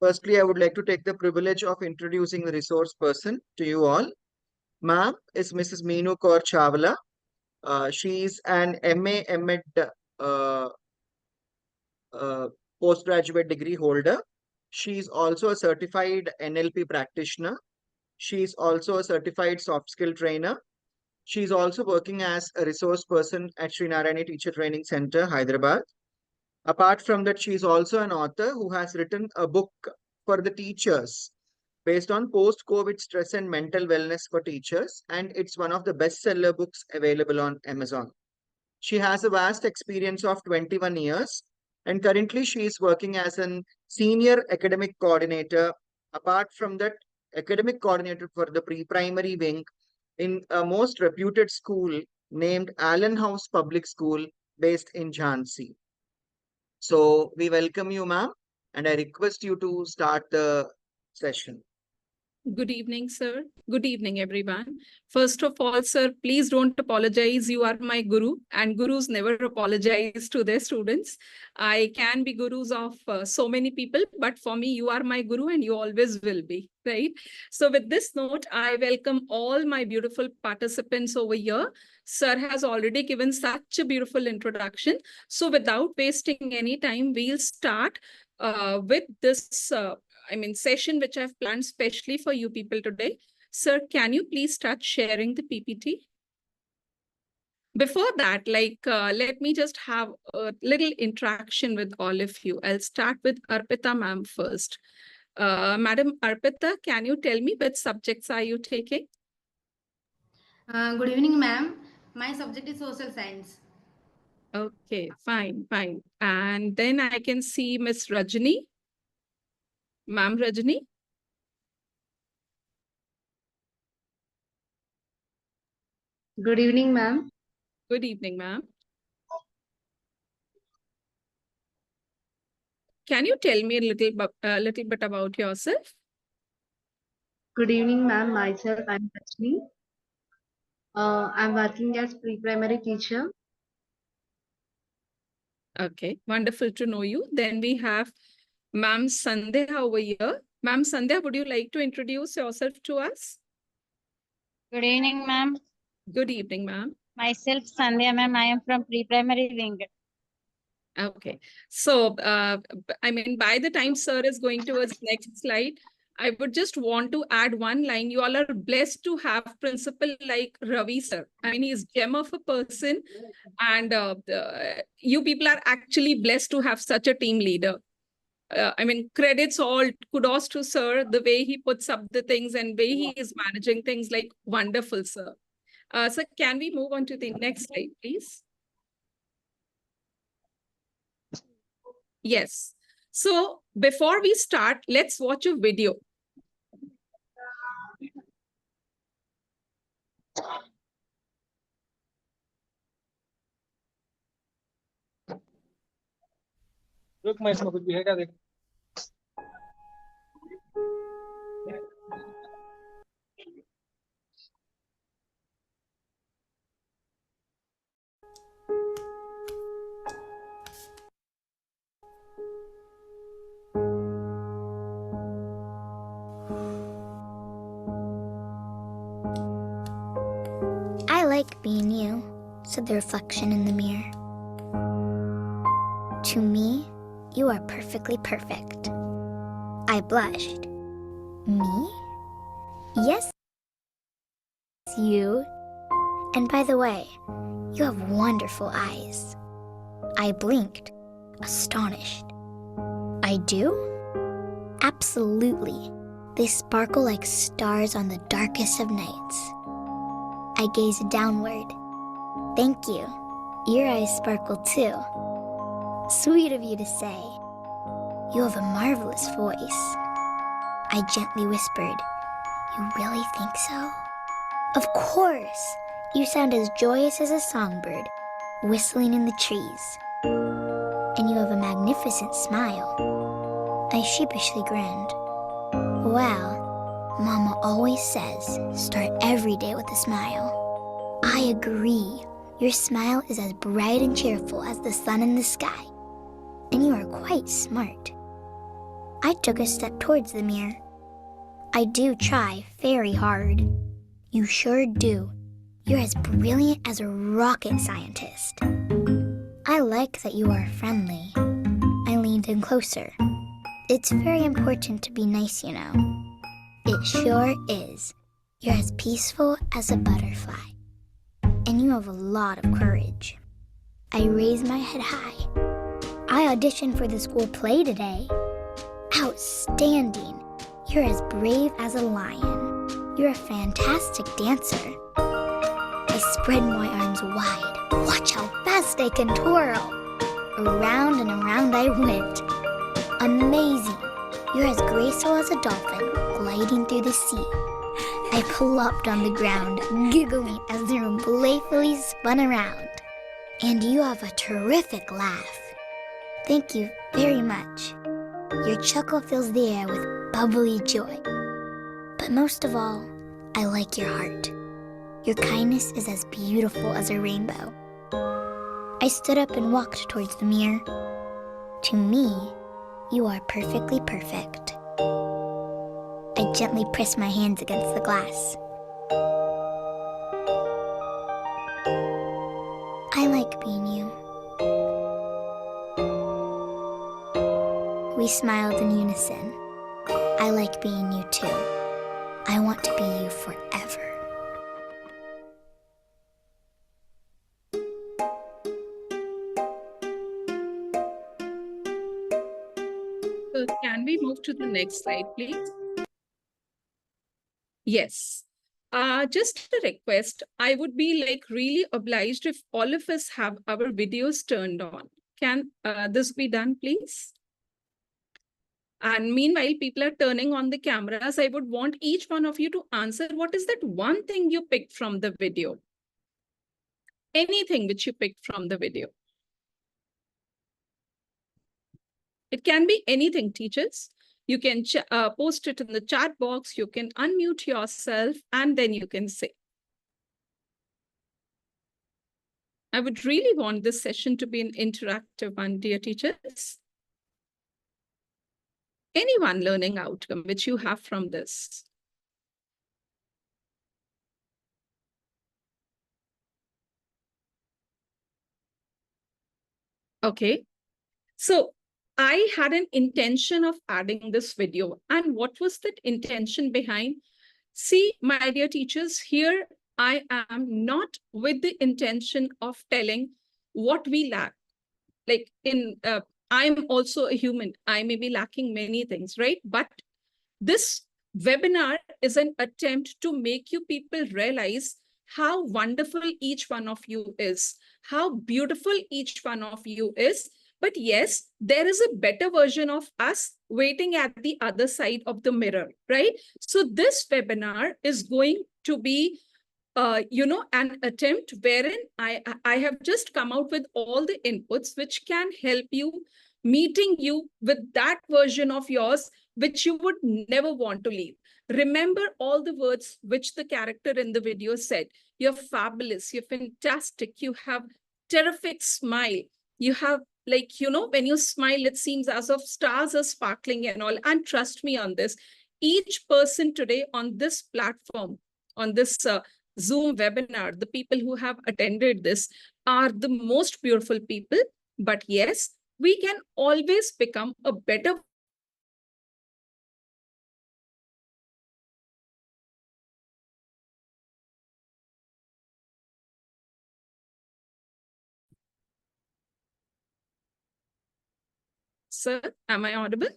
Firstly, I would like to take the privilege of introducing the resource person to you all. Ma'am is Mrs. Meenu Kaur Chawla. She is an MA, MEd uh, uh, postgraduate degree holder. She is also a certified NLP practitioner. She is also a certified soft skill trainer. She is also working as a resource person at Sri Narayani Teacher Training Center, Hyderabad. Apart from that, she is also an author who has written a book for the teachers based on post-COVID stress and mental wellness for teachers, and it's one of the bestseller books available on Amazon. She has a vast experience of 21 years, and currently she is working as an senior academic coordinator. Apart from that, academic coordinator for the pre-primary wing in a most reputed school named Allen House Public School based in Jhansi. So we welcome you, ma'am, and I request you to start the session. Good evening, sir. Good evening, everyone. First of all, sir, please don't apologize. You are my guru, and gurus never apologize to their students. I can be gurus of so many people, but for me, you are my guru and you always will be, right? So with this note, I welcome all my beautiful participants over here. Sir has already given such a beautiful introduction. So without wasting any time, we'll start with this session which I've planned specially for you people today. Sir, can you please start sharing the PPT? Before that, let me just have a little interaction with all of you. I'll start with Arpita ma'am first. Madam Arpita, can you tell me which subjects are you taking? Good evening, ma'am. My subject is social science. Okay, fine. And then I can see Miss Rajani. Ma'am Rajani. Good evening, ma'am. Good evening, ma'am. Can you tell me a little bit about yourself? Good evening, ma'am. Myself, I'm Rajni. I'm working as pre-primary teacher. Okay, wonderful to know you. Then we have Ma'am Sandhya over here. Ma'am Sandhya, would you like to introduce yourself to us? Good evening, ma'am. Good evening, ma'am. Myself, Sandhya, ma'am. I am from pre-primary wing. Okay. So, by the time sir is going towards next slide, I would just want to add one line. You all are blessed to have principal like Ravi sir. I mean, he's gem of a person, and you people are actually blessed to have such a team leader. Credits all, kudos to sir, the way he puts up the things and way he is managing things, like wonderful, sir. So can we move on to the next slide, please? Yes. So before we start, let's watch a video. रुक मैं इसमें कुछ भी है क्या देख I like being you, said the reflection in the mirror. To me, you are perfectly perfect. I blushed. Me? Yes, you. And by the way, you have wonderful eyes. I blinked, astonished. I do? Absolutely. They sparkle like stars on the darkest of nights. I gazed downward. Thank you. Your eyes sparkle too. Sweet of you to say. You have a marvelous voice. I gently whispered, You really think so? Of course. You sound as joyous as a songbird, whistling in the trees. And you have a magnificent smile. I sheepishly grinned. Well, Mama always says, start every day with a smile. I agree. Your smile is as bright and cheerful as the sun in the sky. And you are quite smart. I took a step towards the mirror. I do try very hard. You sure do. You're as brilliant as a rocket scientist. I like that you are friendly. I leaned in closer. It's very important to be nice, you know. It sure is. You're as peaceful as a butterfly. And you have a lot of courage. I raised my head high. I auditioned for the school play today. Outstanding. You're as brave as a lion. You're a fantastic dancer. I spread my arms wide. Watch how fast they can twirl. Around and around I went. Amazing. You're as graceful as a dolphin gliding through the sea. I plopped on the ground, giggling as the room playfully spun around. And you have a terrific laugh. Thank you very much. Your chuckle fills the air with bubbly joy. But most of all, I like your heart. Your kindness is as beautiful as a rainbow. I stood up and walked towards the mirror. To me, you are perfectly perfect. I gently pressed my hands against the glass. I like being you. We smiled in unison. I like being you too. I want to be you forever. So can we move to the next slide, please? Yes. Just a request. I would be like really obliged if all of us have our videos turned on. Can this be done, please? And meanwhile, people are turning on the cameras. I would want each one of you to answer what is that one thing you picked from the video? Anything which you picked from the video. It can be anything, teachers. You can post it in the chat box. You can unmute yourself and then you can say. I would really want this session to be an interactive one, dear teachers. Any one learning outcome which you have from this. Okay. So I had an intention of adding this video. And what was that intention behind? See, my dear teachers, here I am not with the intention of telling what we lack. Like I'm also a human. I may be lacking many things, right? But this webinar is an attempt to make you people realize how wonderful each one of you is, how beautiful each one of you is. But yes, there is a better version of us waiting at the other side of the mirror, right? So this webinar is going to be an attempt wherein I have just come out with all the inputs which can help you meeting you with that version of yours which you would never want to leave. Remember all the words which the character in the video said. You're fabulous, you're fantastic, you have terrific smile. You have when you smile, it seems as if stars are sparkling and all. And trust me on this, each person today on this platform, on this Zoom webinar, the people who have attended this are the most beautiful people. But yes, we can always become a better Sir, am I audible?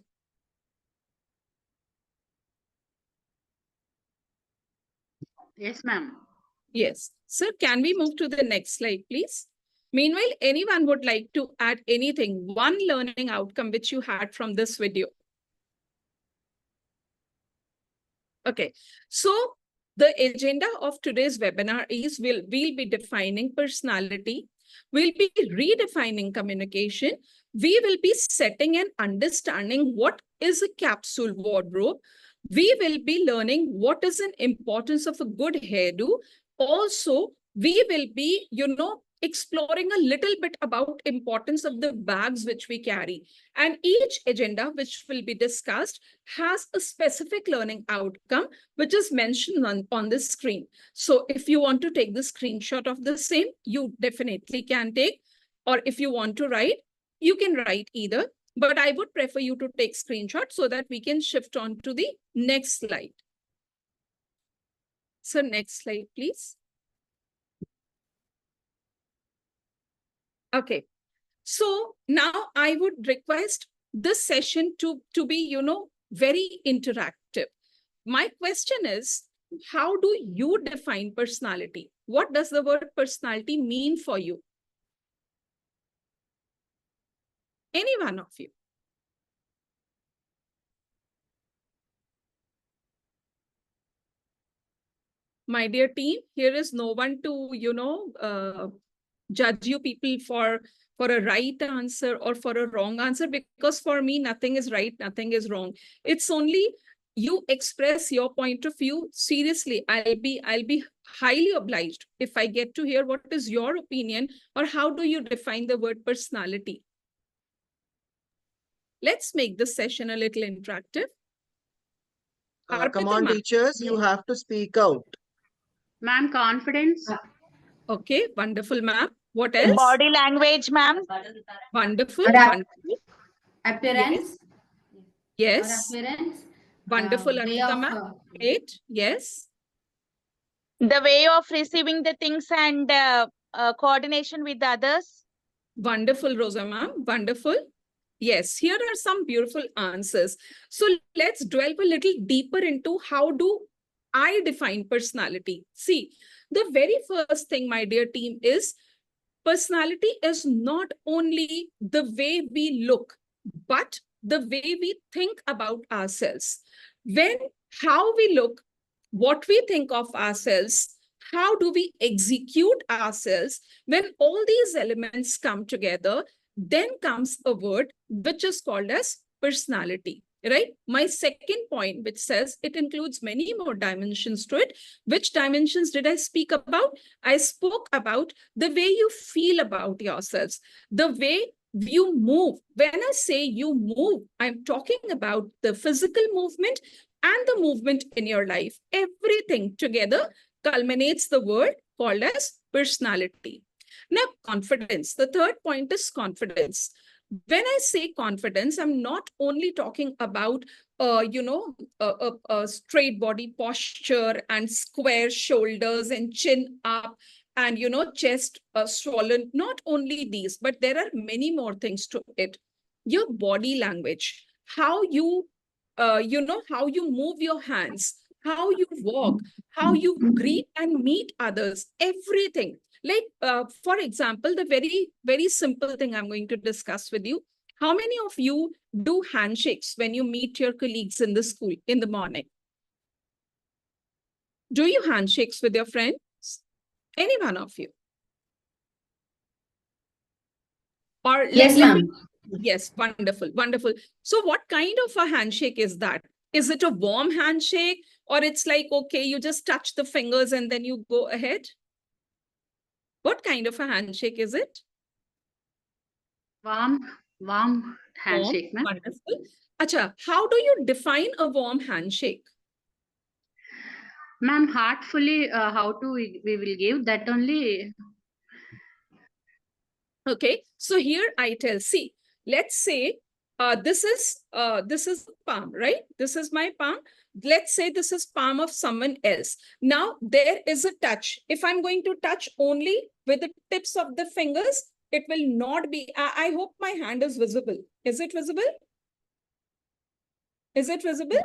Yes, ma'am. Yes. Sir, can we move to the next slide, please? Meanwhile, anyone would like to add anything, one learning outcome which you had from this video? Okay. So the agenda of today's webinar is we'll be defining personality. We'll be redefining communication. We will be setting and understanding what is a capsule wardrobe. We will be learning what is an importance of a good hairdo. Also, we will be, exploring a little bit about importance of the bags which we carry. And each agenda which will be discussed has a specific learning outcome, which is mentioned on the screen. So if you want to take the screenshot of the same, you definitely can take, or if you want to write, you can write either, but I would prefer you to take screenshot so that we can shift on to the next slide. So next slide, please. Okay, so now I would request this session to be, very interactive. My question is, how do you define personality? What does the word personality mean for you? Any one of you? My dear team, here is no one to, judge you people for a right answer or for a wrong answer, because for me, nothing is right, nothing is wrong. It's only you express your point of view. Seriously, I'll be highly obliged if I get to hear what is your opinion, or how do you define the word personality. Let's make this session a little interactive. Come on, teachers, you have to speak out. Ma'am, confidence. Okay, wonderful, ma'am. What else? Body language, ma'am. Wonderful, Or wonderful. appearance. Yes. Or appearance. Wonderful, Way Anita, of, ma'am. Great. Yes. The way of receiving the things and coordination with others. Wonderful, Rosa, ma'am. Wonderful. Yes, here are some beautiful answers. So let's delve a little deeper into how do I define personality. See, the very first thing, my dear team, is personality is not only the way we look, but the way we think about ourselves. How we look, what we think of ourselves, how do we execute ourselves, when all these elements come together, then comes a word which is called as personality, right? My second point, which says it includes many more dimensions to it. Which dimensions did I speak about? I spoke about the way you feel about yourselves, the way you move. When I say you move, I'm talking about the physical movement and the movement in your life. Everything together culminates the word called as personality. Now, confidence. The third point is confidence. When I say confidence, I'm not only talking about, a straight body posture and square shoulders and chin up and, chest swollen. Not only these, but there are many more things to it. Your body language, how you, how you move your hands, how you walk, how you greet and meet others, everything. Like, for example, the very, very simple thing I'm going to discuss with you. How many of you do handshakes when you meet your colleagues in the school in the morning? Do you handshakes with your friends? Any one of you? Or Yes, ma'am. Yes, wonderful, wonderful. So what kind of a handshake is that? Is it a warm handshake, or it's like, okay, you just touch the fingers and then you go ahead? What kind of a handshake is it? Warm handshake, ma'am. Wonderful. Acha, how do you define a warm handshake? Ma'am, heartfully, how to we will give that only. Okay, so here I tell, see, let's say this is palm, right? This is my palm. Let's say this is palm of someone else. Now there is a touch. If I'm going to touch only with the tips of the fingers, it will not be. I hope my hand is visible. Is it visible? Is it visible?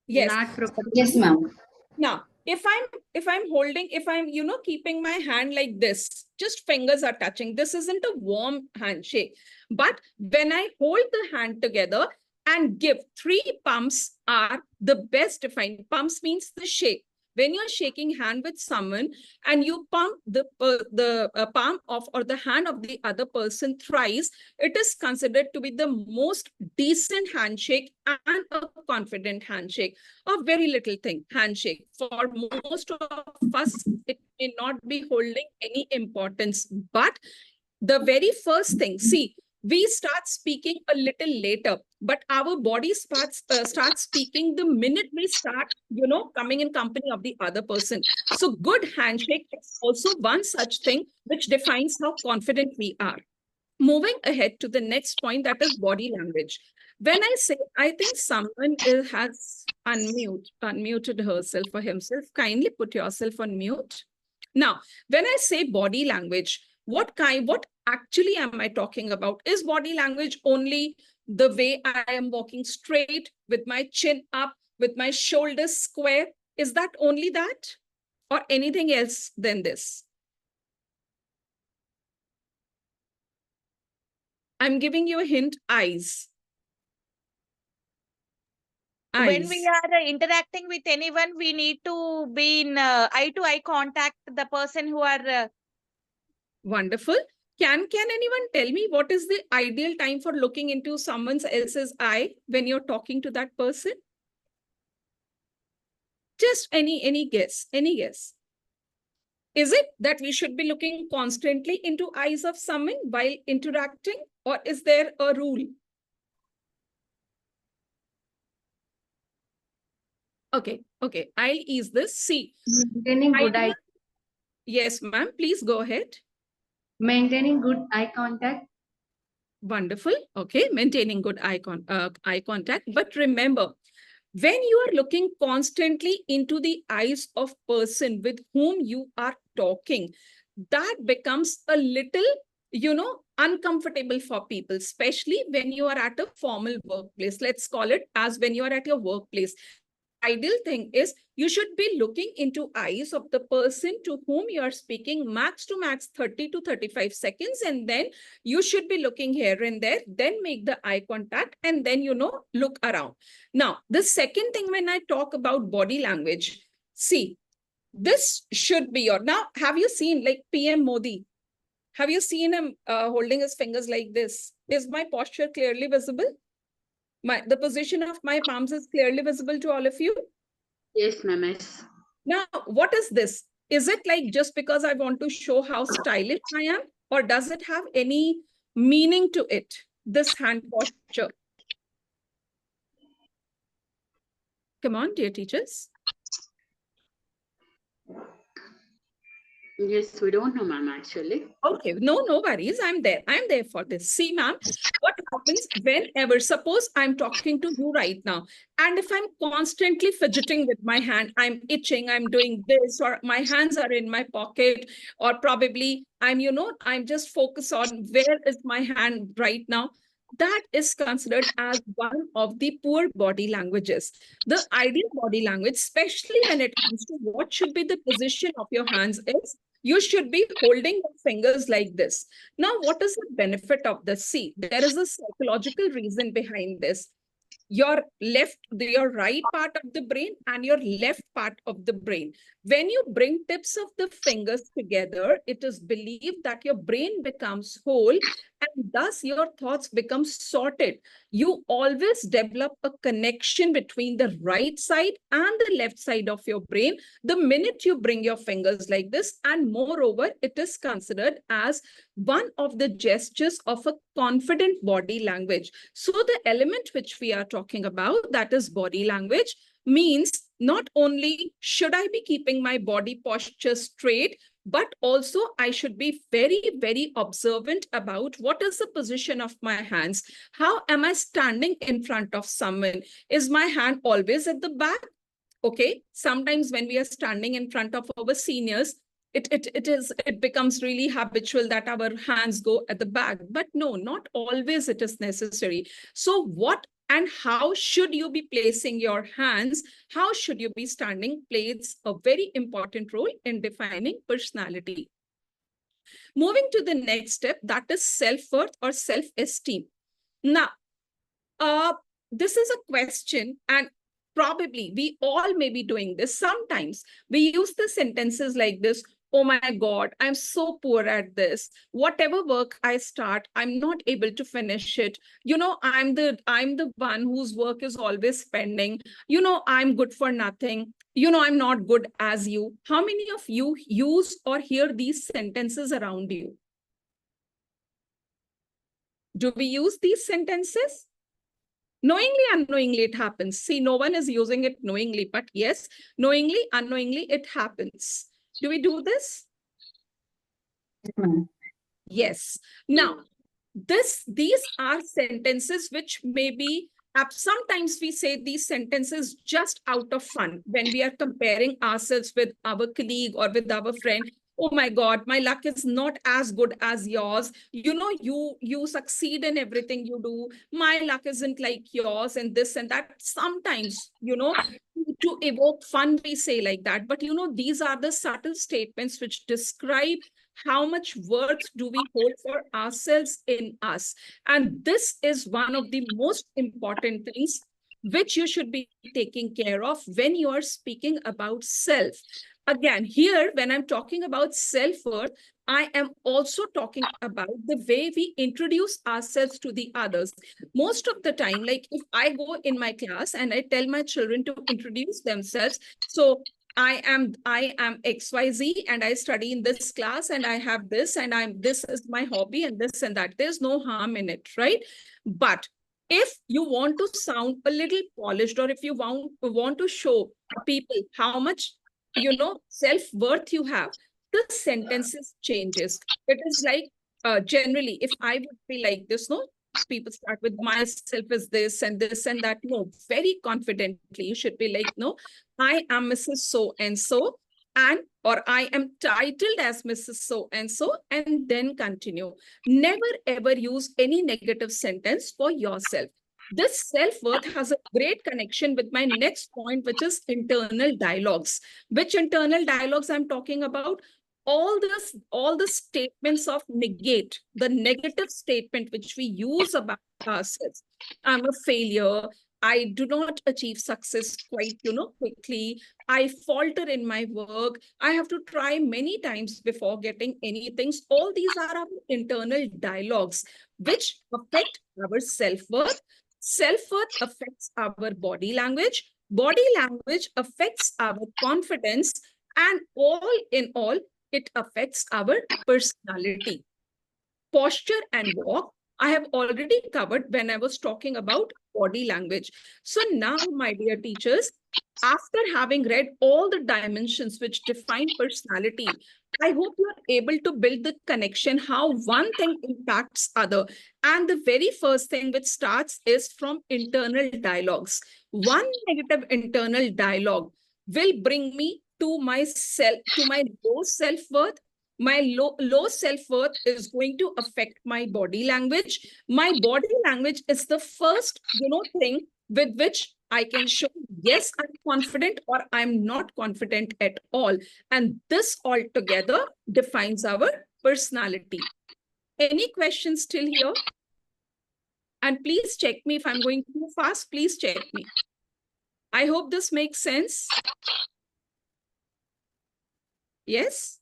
Yes. Not properly. Yes, ma'am. Now, if I'm holding, if I'm, keeping my hand like this, just fingers are touching, this isn't a warm handshake. But when I hold the hand together and give 3 pumps are the best defined. Pumps means the shake. When you're shaking hand with someone and you pump the palm of or the hand of the other person thrice, it is considered to be the most decent handshake and a confident handshake. A very little thing, handshake. For most of us, it may not be holding any importance, but the very first thing, see, we start speaking a little later, but our body starts speaking the minute we start, coming in company of the other person. So good handshake is also one such thing which defines how confident we are. Moving ahead to the next point, that is body language. When I say, I think someone has unmuted herself or himself. Kindly put yourself on mute. Now, when I say body language, what actually am I talking about? Is body language only the way I am walking straight with my chin up, with my shoulders square? Is that only that? Or anything else than this? I'm giving you a hint, eyes. When we Eyes. are interacting with anyone, we need to be in eye-to-eye contact, the person who are Wonderful. Can anyone tell me what is the ideal time for looking into someone else's eye when you're talking to that person? Just any guess, any guess. Is it that we should be looking constantly into eyes of someone while interacting, or is there a rule? Okay, I'll ease this. See, Maintaining good eye, yes, ma'am, please go ahead. maintaining good eye contact. Wonderful. Okay, maintaining good eye contact. But remember, when you are looking constantly into the eyes of person with whom you are talking, that becomes a little, uncomfortable for people, especially when you are at a formal workplace. Let's call it as when you are at your workplace. The ideal thing is you should be looking into eyes of the person to whom you are speaking max to max 30 to 35 seconds. And then you should be looking here and there, then make the eye contact and then, look around. Now, the second thing when I talk about body language, see, this should be your, now, have you seen like PM Modi? Have you seen him holding his fingers like this? Is my posture clearly visible? The position of my palms is clearly visible to all of you? Yes, ma'am. Yes. Now, what is this? Is it like just because I want to show how stylish I am, or does it have any meaning to it, this hand posture? Come on, dear teachers. Yes, we don't know, ma'am, actually. Okay, no worries. I'm there for this. See, ma'am, what happens whenever, suppose I'm talking to you right now, and if I'm constantly fidgeting with my hand, I'm itching, I'm doing this, or my hands are in my pocket, or probably I'm just focused on where is my hand right now. That is considered as one of the poor body languages. The ideal body language, especially when it comes to what should be the position of your hands, is you should be holding your fingers like this. Now, what is the benefit of this? See, there is a psychological reason behind this. Your right part of the brain and your left part of the brain. When you bring tips of the fingers together, it is believed that your brain becomes whole and thus your thoughts become sorted. You always develop a connection between the right side and the left side of your brain the minute you bring your fingers like this. And moreover, it is considered as one of the gestures of a confident body language. So the element which we are talking about, that is body language, means not only should I be keeping my body posture straight, but also I should be very, very observant about what is the position of my hands. How am I standing in front of someone? Is my hand always at the back? Okay, sometimes when we are standing in front of our seniors, it becomes really habitual that our hands go at the back, but no, not always it is necessary. So what and how should you be placing your hands, how should you be standing, plays a very important role in defining personality. Moving to the next step, that is self-worth or self-esteem. Now, this is a question, and probably we all may be doing this. Sometimes we use the sentences like this: oh my God, I'm so poor at this. Whatever work I start, I'm not able to finish it. I'm the one whose work is always pending. I'm good for nothing. I'm not good as you. How many of you use or hear these sentences around you? Do we use these sentences? Knowingly, unknowingly, it happens. See, no one is using it knowingly, but yes, knowingly, unknowingly, it happens. Do we do this? Yes. Now, these are sentences which may be, sometimes we say these sentences just out of fun when we are comparing ourselves with our colleague or with our friend. Oh my God, my luck is not as good as yours. You succeed in everything you do. My luck isn't like yours, and this and that. Sometimes, to evoke fun, we say like that. But, these are the subtle statements which describe how much worth do we hold for ourselves in us. And this is one of the most important things which you should be taking care of when you are speaking about self. Again, here, when I'm talking about self-worth, I am also talking about the way we introduce ourselves to the others. Most of the time, like if I go in my class and I tell my children to introduce themselves, so I am XYZ and I study in this class and I have this and this is my hobby and this and that. There's no harm in it, right? But if you want to sound a little polished, or if you want to show people how much, self-worth you have, the sentences changes. It is like, generally, if I would be like this, no, people start with myself is this and this and that. No, very confidently, you should be like, no, I am Mrs. So-and-so, or I am titled as Mrs. So-and-so, and then continue. Never ever use any negative sentence for yourself. This self-worth has a great connection with my next point, which is internal dialogues. Which internal dialogues I'm talking about? All the statements of negate, the negative statement which we use about ourselves. I'm a failure. I do not achieve success quite, quickly. I falter in my work. I have to try many times before getting anything. All these are our internal dialogues which affect our self-worth. Self-worth affects our body language. Body language affects our confidence. And all in all, it affects our personality. Posture and walk, I have already covered when I was talking about body language. So now, my dear teachers, after having read all the dimensions which define personality, I hope you are able to build the connection how one thing impacts other. And the very first thing which starts is from internal dialogues. One negative internal dialogue will bring me to my low self-worth. My low self-worth is going to affect my body language. My body language is the first, thing with which I can show, yes, I'm confident or I'm not confident at all. And this altogether defines our personality. Any questions still here? And please check me if I'm going too fast. Please check me. I hope this makes sense. Yes?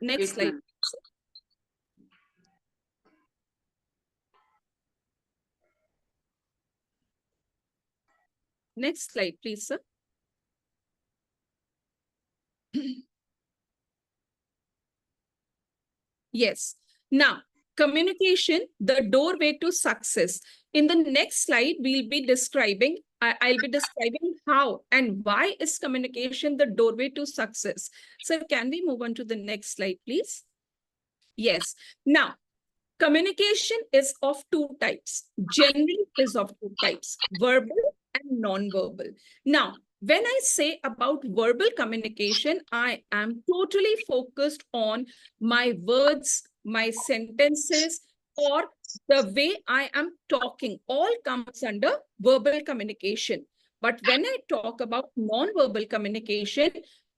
Next slide. Next slide, please, sir. Yes. Now, communication, the doorway to success. In the next slide, we'll be describing, I'll be describing how and why is communication the doorway to success. Sir, can we move on to the next slide, please? Yes. Now, communication is of two types. Generally is of two types, verbal and non-verbal. Now, when I say about verbal communication, I am totally focused on my words, my sentences, or the way I am talking. All comes under verbal communication. But when I talk about non-verbal communication,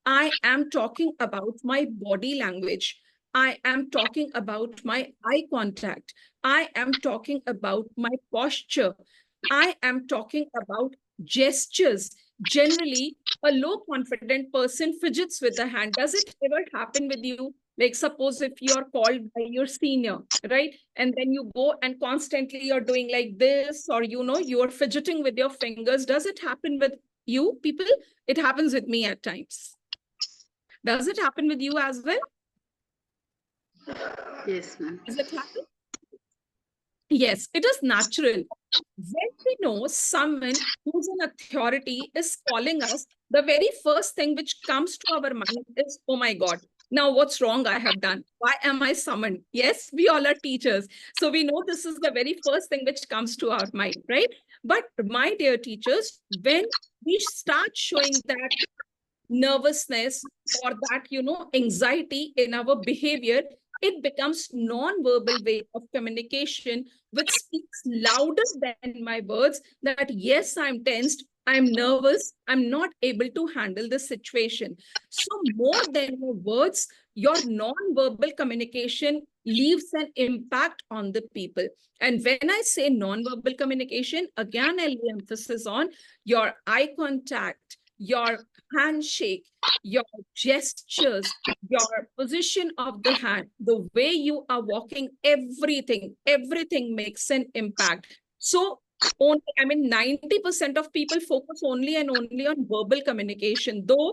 I am talking about my body language. I am talking about my eye contact. I am talking about my posture. I am talking about gestures. Generally, a low confident person fidgets with the hand. Does it ever happen with you? Like suppose if you are called by your senior, right? And then you go and constantly you're doing like this, or you're fidgeting with your fingers. Does it happen with you people? It happens with me at times. Does it happen with you as well? Yes, ma'am. Does it happen? Yes, it is natural. When we know someone who's an authority is calling us, the very first thing which comes to our mind is, oh my God, now what's wrong I have done? Why am I summoned? Yes, we all are teachers. So we know this is the very first thing which comes to our mind, right? But my dear teachers, when we start showing that nervousness or that, anxiety in our behavior, it becomes non-verbal way of communication, which speaks louder than my words that yes, I'm tensed, I'm nervous, I'm not able to handle the situation. So more than your words, your non-verbal communication leaves an impact on the people. And when I say non-verbal communication, again, I'll lay emphasis on your eye contact, your handshake, your gestures, your position of the hand, the way you are walking, everything makes an impact. So only, 90% of people focus only and only on verbal communication, though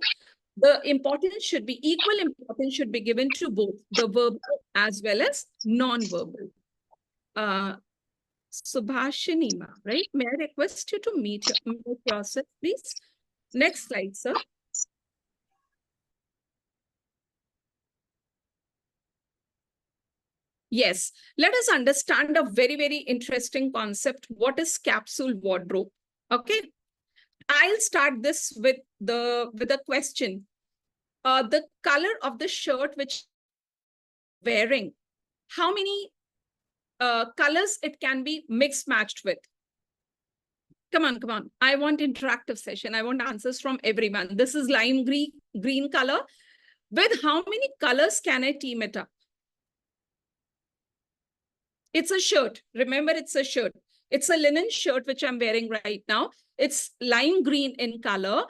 the importance should be equal importance should be given to both the verbal as well as non-verbal. Subhashini ma, right? May I request you to mute yourself, please? Next slide, sir. Yes, let us understand a very, very interesting concept. What is capsule wardrobe? Okay, I'll start this with a question. The color of the shirt which wearing, how many colors it can be mixed matched with? Come on. I want interactive session. I want answers from everyone. This is lime green color. With how many colors can I team it up? It's a shirt. Remember, it's a shirt. It's a linen shirt, which I'm wearing right now. It's lime green in color.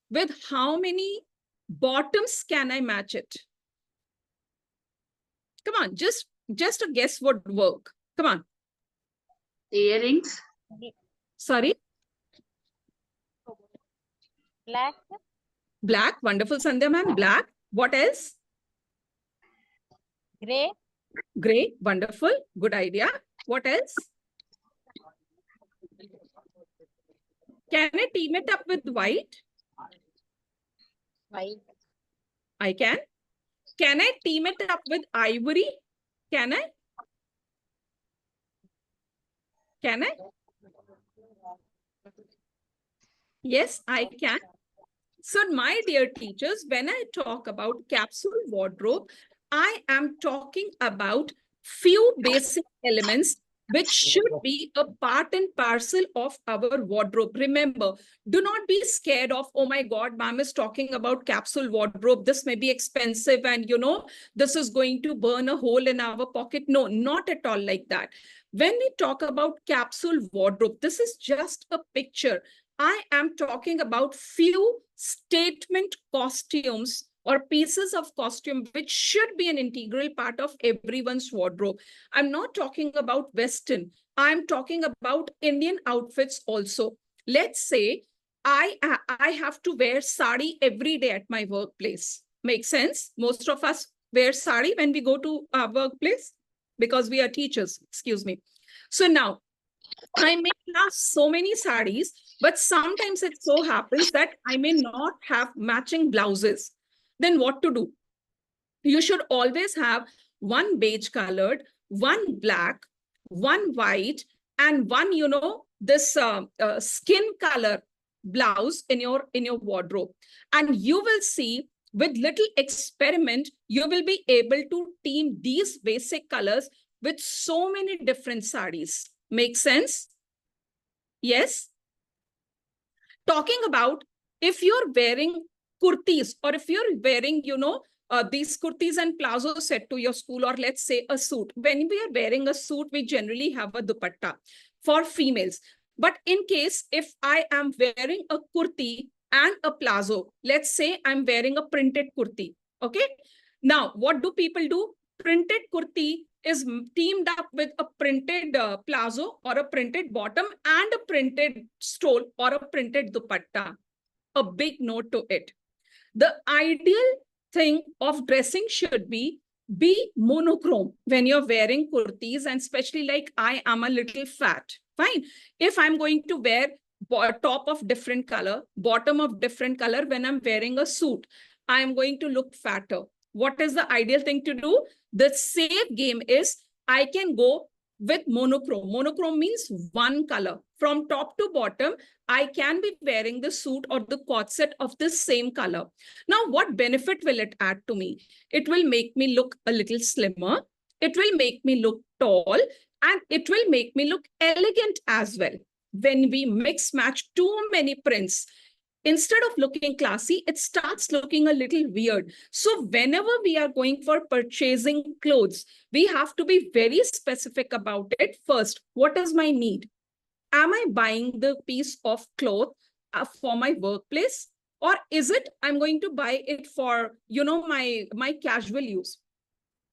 With how many bottoms can I match it? Come on, just a guess would work. Come on. Earrings. Sorry? Black. Black. Wonderful, Sandhya ma'am. Black. What else? Gray. Gray. Wonderful. Good idea. What else? Can I team it up with white? White. I can. Can I team it up with ivory? Can I? Can I? Yes, I can. So my dear teachers, when I talk about capsule wardrobe, I am talking about few basic elements which should be a part and parcel of our wardrobe. Remember, do not be scared of, oh my God, ma'am is talking about capsule wardrobe. This may be expensive and, this is going to burn a hole in our pocket. No, not at all like that. When we talk about capsule wardrobe, this is just a picture. I am talking about few statement costumes or pieces of costume which should be an integral part of everyone's wardrobe. I'm not talking about Western. I'm talking about Indian outfits also. Let's say I have to wear sari every day at my workplace. Makes sense? Most of us wear sari when we go to our workplace because we are teachers, excuse me. So now, I may have so many saris, but sometimes it so happens that I may not have matching blouses. Then what to do? You should always have one beige colored, one black, one white, and one, this skin color blouse in your wardrobe. And you will see with little experiment, you will be able to team these basic colors with so many different saris. Make sense? Yes. Talking about if you're wearing kurtis or if you're wearing, these kurtis and plazos set to your school, or let's say a suit. When we are wearing a suit, we generally have a dupatta for females. But in case if I am wearing a kurti and a plazo, let's say I'm wearing a printed kurti, okay? Now, what do people do? Printed kurti is teamed up with a printed plazo or a printed bottom and a printed stole or a printed dupatta. A big note to it. The ideal thing of dressing should be monochrome when you're wearing kurtis, and especially like I am a little fat. Fine. If I'm going to wear top of different color, bottom of different color when I'm wearing a suit, I'm going to look fatter. What is the ideal thing to do? The safe game is I can go with monochrome. Monochrome means one color. From top to bottom, I can be wearing the suit or the corset of the same color. Now, what benefit will it add to me? It will make me look a little slimmer. It will make me look tall, and it will make me look elegant as well. When we mix match too many prints, instead of looking classy, it starts looking a little weird. So whenever we are going for purchasing clothes, we have to be very specific about it. First, what is my need? Am I buying the piece of cloth for my workplace? Or is it I'm going to buy it for, my casual use?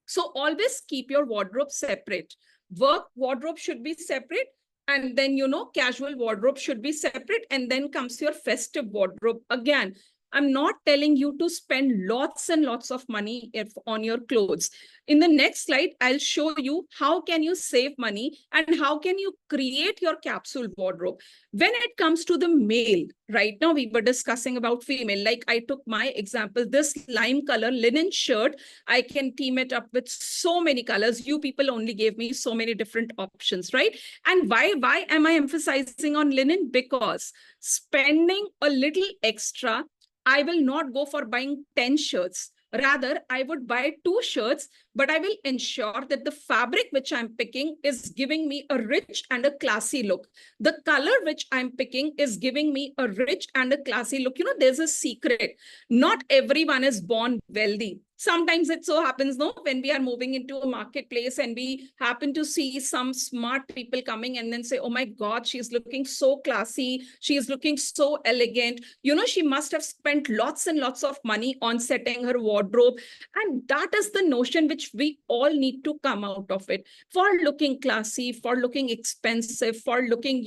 So always keep your wardrobe separate. Work wardrobe should be separate. And then, casual wardrobe should be separate. And then comes your festive wardrobe. Again, I'm not telling you to spend lots and lots of money on your clothes. In the next slide, I'll show you how can you save money and how can you create your capsule wardrobe. When it comes to the male, right now we were discussing about female. Like I took my example, this lime color linen shirt, I can team it up with so many colors. You people only gave me so many different options, right? And why am I emphasizing on linen? Because spending a little extra, I will not go for buying 10 shirts. Rather, I would buy 2 shirts, but I will ensure that the fabric which I'm picking is giving me a rich and a classy look. The color which I'm picking is giving me a rich and a classy look. There's a secret. Not everyone is born wealthy. Sometimes it so happens, no, when we are moving into a marketplace and we happen to see some smart people coming and then say, oh my God, she's looking so classy. She's looking so elegant. She must have spent lots and lots of money on setting her wardrobe. And that is the notion which we all need to come out of it. For looking classy, for looking expensive, for looking,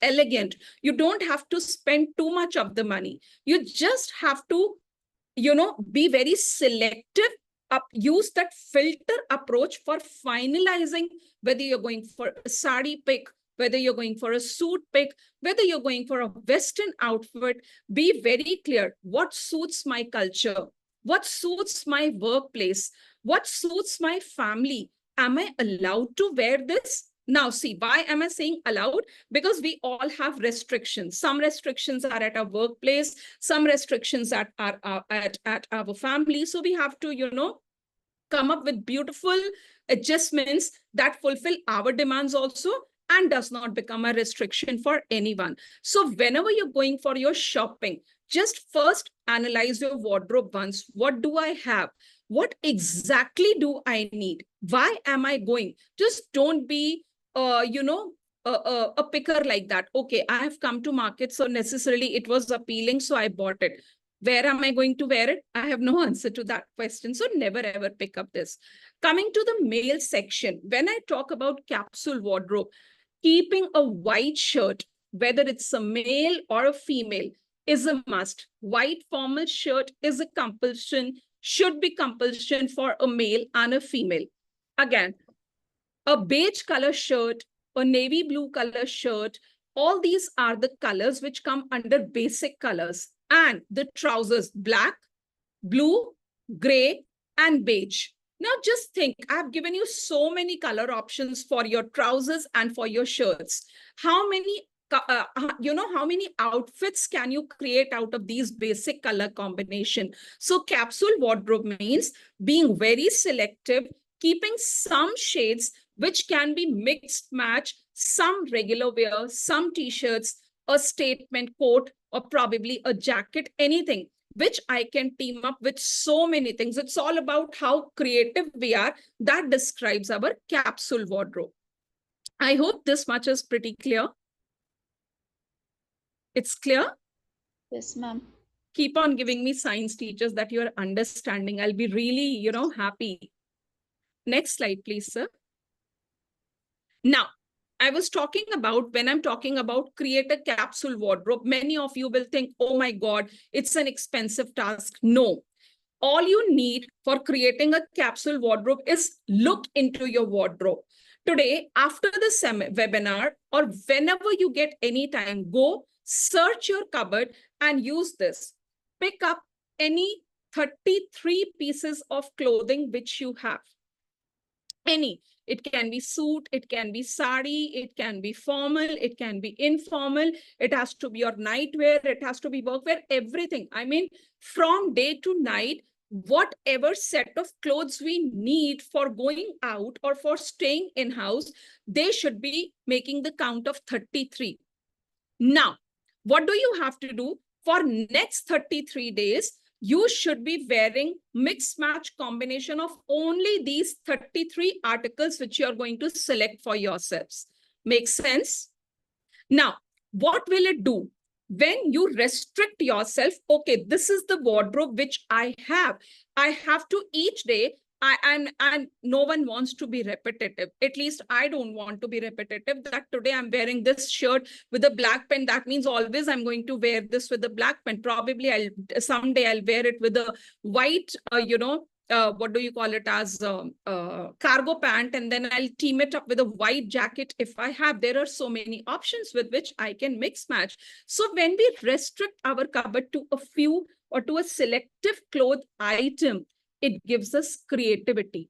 elegant, you don't have to spend too much of the money. You just have to be very selective, use that filter approach for finalizing whether you're going for a sari pick, whether you're going for a suit pick, whether you're going for a Western outfit. Be very clear. What suits my culture? What suits my workplace? What suits my family? Am I allowed to wear this? Now, see, why am I saying allowed? Because we all have restrictions. Some restrictions are at our workplace, some restrictions are at our family. So we have to, come up with beautiful adjustments that fulfill our demands also and does not become a restriction for anyone. So whenever you're going for your shopping, just first analyze your wardrobe once. What do I have? What exactly do I need? Why am I going? Just don't be a picker like that. Okay, I have come to market, so necessarily it was appealing, so I bought it. Where am I going to wear it? I have no answer to that question. So never ever pick up this. Coming to the male section, when I talk about capsule wardrobe, keeping a white shirt, whether it's a male or a female, is a must. White formal shirt is a compulsion, should be compulsion for a male and a female. Again, a beige color shirt, a navy blue color shirt, all these are the colors which come under basic colors. And the trousers, black, blue, gray, and beige. Now just think, I've given you so many color options for your trousers and for your shirts. How many how many outfits can you create out of these basic color combination? So capsule wardrobe means being very selective, keeping some shades which can be mixed match, some regular wear, some t-shirts, a statement coat, or probably a jacket, anything which I can team up with so many things. It's all about how creative we are. That describes our capsule wardrobe. I hope this much is pretty clear. It's clear? Yes, ma'am. Keep on giving me signs, teachers, that you are understanding. I'll be really, happy. Next slide, please, sir. Now, I was talking about, when I'm talking about create a capsule wardrobe, many of you will think, oh my God, it's an expensive task. No. All you need for creating a capsule wardrobe is look into your wardrobe. Today, after the webinar, or whenever you get any time, go search your cupboard and use this. Pick up any 33 pieces of clothing which you have. Any. It can be suit, it can be sari, it can be formal, it can be informal, it has to be your nightwear, it has to be workwear, everything. I mean, from day to night, whatever set of clothes we need for going out or for staying in house, they should be making the count of 33. Now, what do you have to do? For next 33 days, you should be wearing mix match combination of only these 33 articles which you are going to select for yourselves. Makes sense? Now, what will it do? When you restrict yourself, okay, this is the wardrobe which I have to each day, and no one wants to be repetitive. At least I don't want to be repetitive, that today I'm wearing this shirt with a black pen. That means always I'm going to wear this with a black pen. Probably someday I'll wear it with a white, what do you call it, as cargo pant, and then I'll team it up with a white jacket if I have. There are so many options with which I can mix match. So when we restrict our cupboard to a few or to a selective cloth item, it gives us creativity.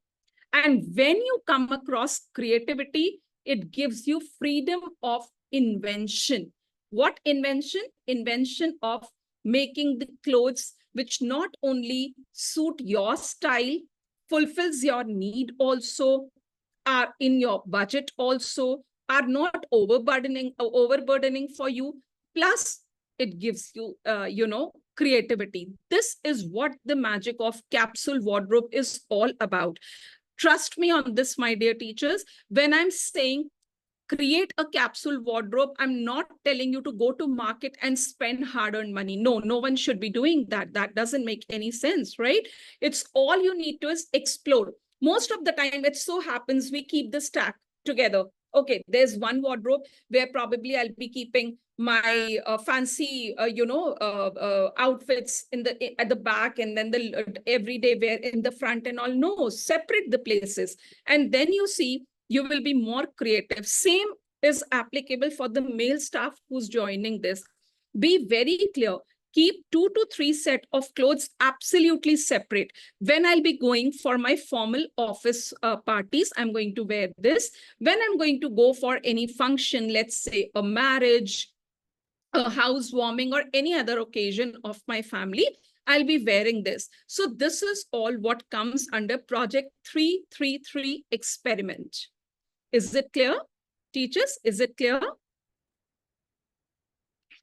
And when you come across creativity, it gives you freedom of invention. What invention? Invention of making the clothes which not only suit your style, fulfills your need also, are in your budget also, are not overburdening for you, plus it gives you, creativity. This is what the magic of capsule wardrobe is all about. Trust me on this, my dear teachers. When I'm saying create a capsule wardrobe, I'm not telling you to go to market and spend hard-earned money. No one should be doing that. That doesn't make any sense, right? It's all you need to is explore. Most of the time, it so happens we keep the stack together. Okay, there's one wardrobe where probably I'll be keeping my fancy, outfits at the back, and then the everyday wear in the front and all. No, separate the places. And then you see, you will be more creative. Same is applicable for the male staff who's joining this. Be very clear. Keep 2 to 3 set of clothes absolutely separate. When I'll be going for my formal office parties, I'm going to wear this. When I'm going to go for any function, let's say a marriage, a housewarming, or any other occasion of my family, I'll be wearing this. So this is all what comes under Project 333 experiment. Is it clear? Teachers, is it clear?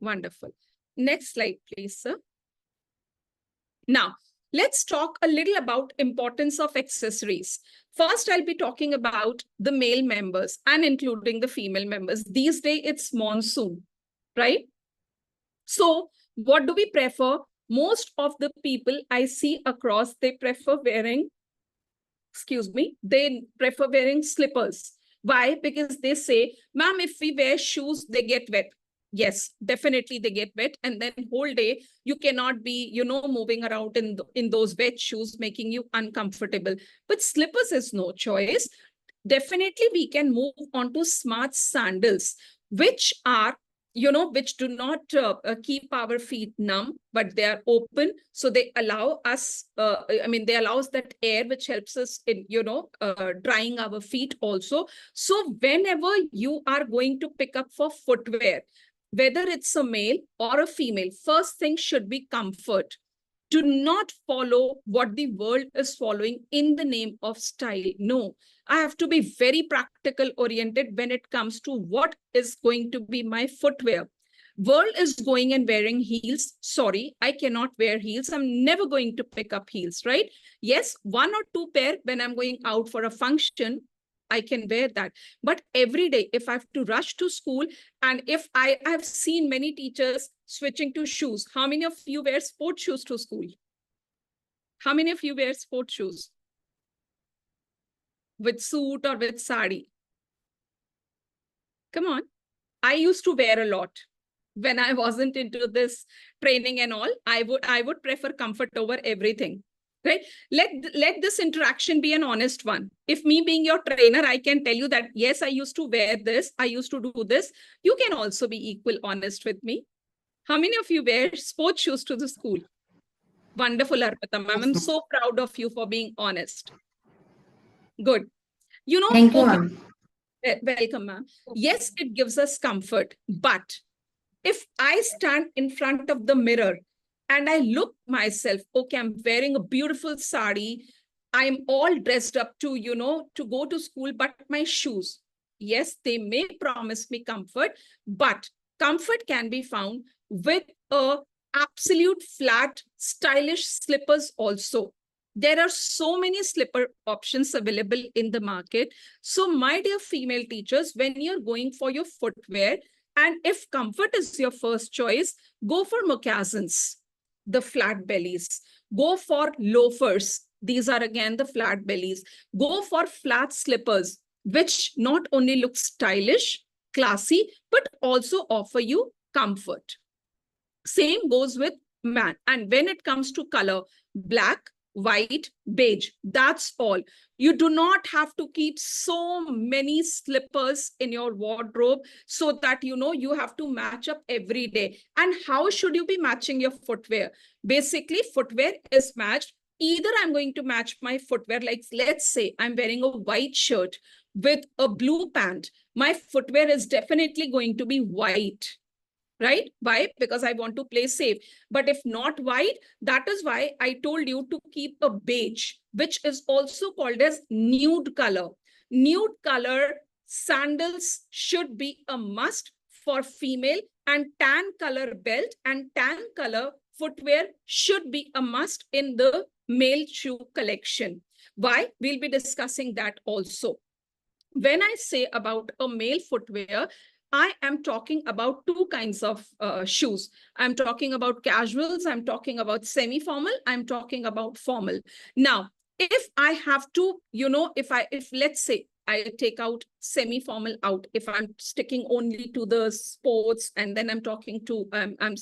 Wonderful. Next slide, please, sir. Now, let's talk a little about importance of accessories. First, I'll be talking about the male members and including the female members. These days, it's monsoon, right? So what do we prefer? Most of the people I see across, they prefer wearing slippers. Why? Because they say, ma'am, if we wear shoes, they get wet. Yes, definitely they get wet. And then whole day, you cannot be, moving around in those wet shoes, making you uncomfortable. But slippers is no choice. Definitely we can move on to smart sandals, which are, which do not keep our feet numb, but they are open. So they allow us, they allow us that air, which helps us in, drying our feet also. So whenever you are going to pick up for footwear, whether it's a male or a female, first thing should be comfort. Do not follow what the world is following in the name of style. No, I have to be very practical oriented when it comes to what is going to be my footwear. World is going and wearing heels. Sorry, I cannot wear heels. I'm never going to pick up heels, right? Yes, 1 or 2 pair when I'm going out for a function, I can wear that. But every day, if I have to rush to school, and if I have seen many teachers switching to shoes, how many of you wear sport shoes to school? How many of you wear sport shoes? With suit or with sari? Come on. I used to wear a lot. When I wasn't into this training and all, I would prefer comfort over everything. Right? Let this interaction be an honest one. If me being your trainer, I can tell you that, yes, I used to wear this, I used to do this. You can also be equal honest with me. How many of you wear sports shoes to the school? Wonderful, Arpita ma'am. I'm so proud of you for being honest. Good. You know, Thank you, okay, ma'am. welcome, ma'am. Yes, it gives us comfort, but if I stand in front of the mirror and I look myself, okay, I'm wearing a beautiful sari, I'm all dressed up to, to go to school, but my shoes, yes, they may promise me comfort, but comfort can be found with a absolute flat, stylish slippers also. There are so many slipper options available in the market. So my dear female teachers, when you're going for your footwear, and if comfort is your first choice, go for moccasins, the flat bellies. Go for loafers. These are again the flat bellies. Go for flat slippers, which not only look stylish, classy, but also offer you comfort. Same goes with man. And when it comes to color, black, white, beige, that's all. You do not have to keep so many slippers in your wardrobe so that, you have to match up every day. And how should you be matching your footwear? Basically, footwear is matched. Either I'm going to match my footwear, like let's say I'm wearing a white shirt with a blue pant. My footwear is definitely going to be white. Right? Why? Because I want to play safe. But if not white, that is why I told you to keep a beige, which is also called as nude color. Nude color sandals should be a must for female, and tan color belt and tan color footwear should be a must in the male shoe collection. Why? We'll be discussing that also. When I say about a male footwear, I am talking about two kinds of shoes. I'm talking about casuals, I'm talking about semi-formal, I'm talking about formal. Now, if I have to, if let's say I take out semi-formal out, if I'm sticking only to the sports and then I'm talking to, I'm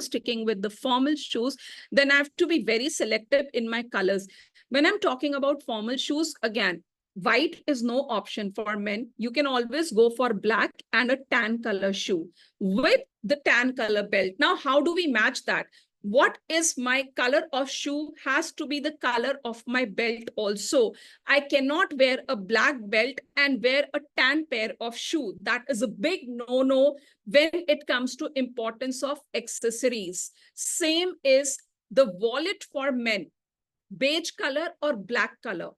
sticking with the formal shoes, then I have to be very selective in my colors. When I'm talking about formal shoes, again, white is no option for men. You can always go for black and a tan color shoe with the tan color belt. Now, how do we match that? What is my color of shoe has to be the color of my belt also. I cannot wear a black belt and wear a tan pair of shoe. That is a big no-no when it comes to importance of accessories. Same is the wallet for men, beige color or black color.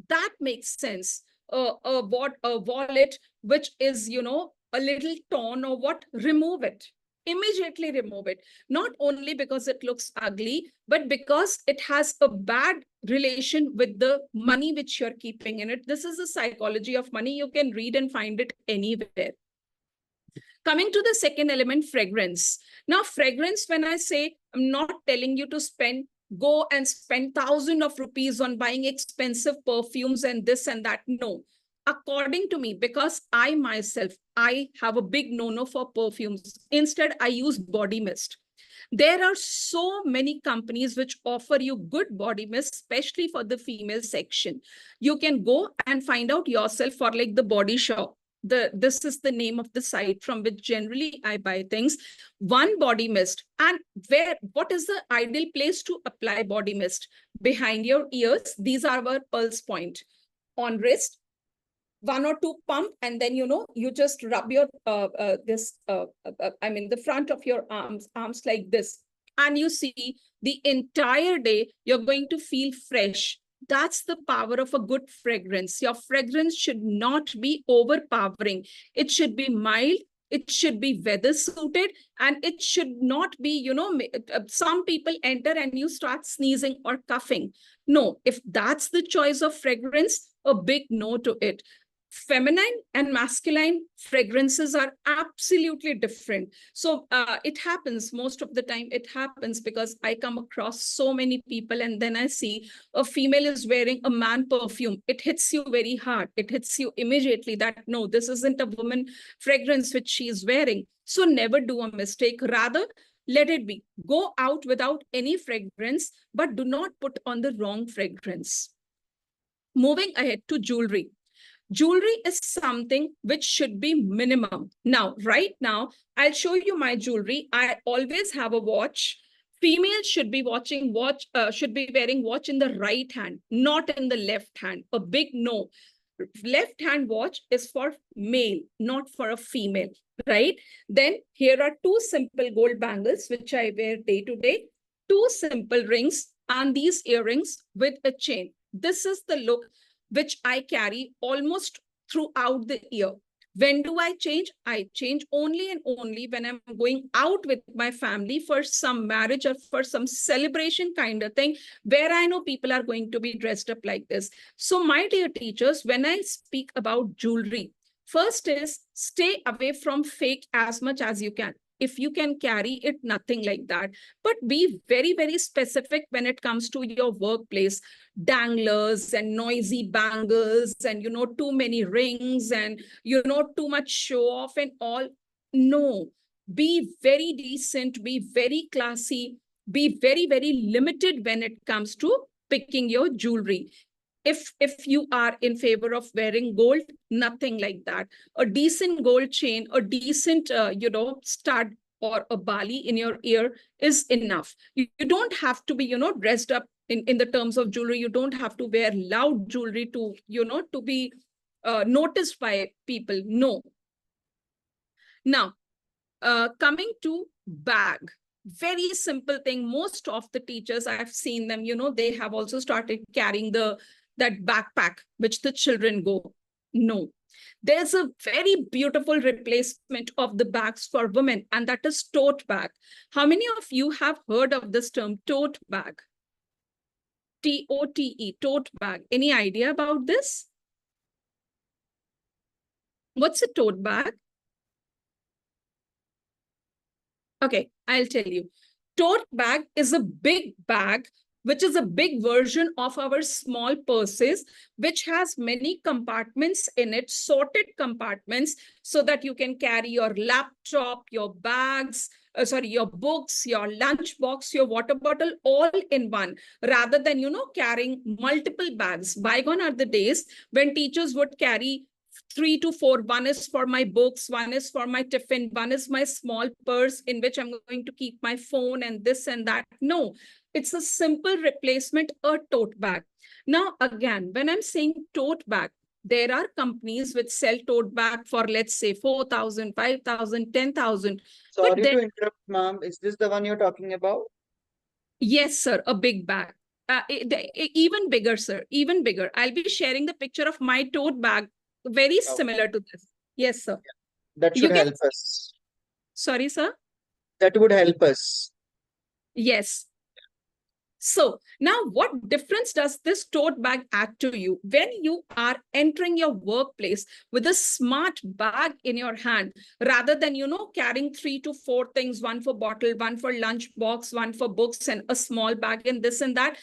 That makes sense. A wallet which is, a little torn or what, remove it. Immediately remove it. Not only because it looks ugly, but because it has a bad relation with the money which you're keeping in it. This is the psychology of money. You can read and find it anywhere. Coming to the second element, fragrance. Now, fragrance, when I say, I'm not telling you to go and spend thousands of rupees on buying expensive perfumes and this and that. No. According to me, because I myself, I have a big no-no for perfumes. Instead, I use body mist. There are so many companies which offer you good body mist, especially for the female section. You can go and find out yourself for like the Body Shop. This is the name of the site from which generally I buy things. One body mist. And what is the ideal place to apply body mist? Behind your ears. These are our pulse point. On wrist, 1 or 2 pump, and then you just rub your the front of your arms like this, and you see the entire day you're going to feel fresh. That's the power of a good fragrance. Your fragrance should not be overpowering. It should be mild. It should be weather suited, and it should not be, some people enter and you start sneezing or coughing. No, if that's the choice of fragrance, a big no to it. Feminine and masculine fragrances are absolutely different. So it happens most of the time. It happens because I come across so many people and then I see a female is wearing a man perfume. It hits you very hard. It hits you immediately that no, this isn't a woman fragrance which she is wearing. So never do a mistake. Rather, let it be. Go out without any fragrance, but do not put on the wrong fragrance. Moving ahead to jewelry. Jewelry is something which should be minimum. Now, right now, I'll show you my jewelry. I always have a watch. Females should be should be wearing watch in the right hand, not in the left hand. A big no. Left hand watch is for male, not for a female, right? Then here are two simple gold bangles, which I wear day to day, two simple rings, and these earrings with a chain. This is the look which I carry almost throughout the year. When do I change? I change only and only when I'm going out with my family for some marriage or for some celebration kind of thing, where I know people are going to be dressed up like this. So my dear teachers, when I speak about jewelry, first is stay away from fake as much as you can. If you can carry it, nothing like that. But be very, very specific when it comes to your workplace. Danglers and noisy bangles and, too many rings and, too much show off and all. No, be very decent, be very classy, be very, very limited when it comes to picking your jewelry. If you are in favor of wearing gold, nothing like that. A decent gold chain, a decent, stud or a bali in your ear is enough. You don't have to be, dressed up in the terms of jewelry. You don't have to wear loud jewelry to, to be noticed by people. No. Now, coming to bag. Very simple thing. Most of the teachers, I've seen them, they have also started carrying that backpack which the children go. No, there's a very beautiful replacement of the bags for women, and that is tote bag. How many of you have heard of this term, tote bag? T-O-T-E, tote bag. Any idea about this? What's a tote bag? Okay, I'll tell you. Tote bag is a big bag, which is a big version of our small purses, which has many compartments in it, sorted compartments, so that you can carry your laptop, your bags, your books, your lunch box, your water bottle, all in one, rather than, carrying multiple bags. Bygone are the days when teachers would carry 3 to 4. One is for my books, one is for my tiffin, one is my small purse in which I'm going to keep my phone and this and that. No, it's a simple replacement, a tote bag. Now, again, when I'm saying tote bag, there are companies which sell tote bag for, let's say, 4,000, 5,000, 10,000. Sorry to interrupt, ma'am. Is this the one you're talking about? Yes, sir, a big bag. Even bigger, sir, even bigger. I'll be sharing the picture of my tote bag, very similar to this. Yes, sir. Yeah. That should help us. Sorry, sir? That would help us. Yes. So now what difference does this tote bag add to you? When you are entering your workplace with a smart bag in your hand, rather than, carrying 3 to 4 things, one for bottle, one for lunch box, one for books and a small bag and this and that,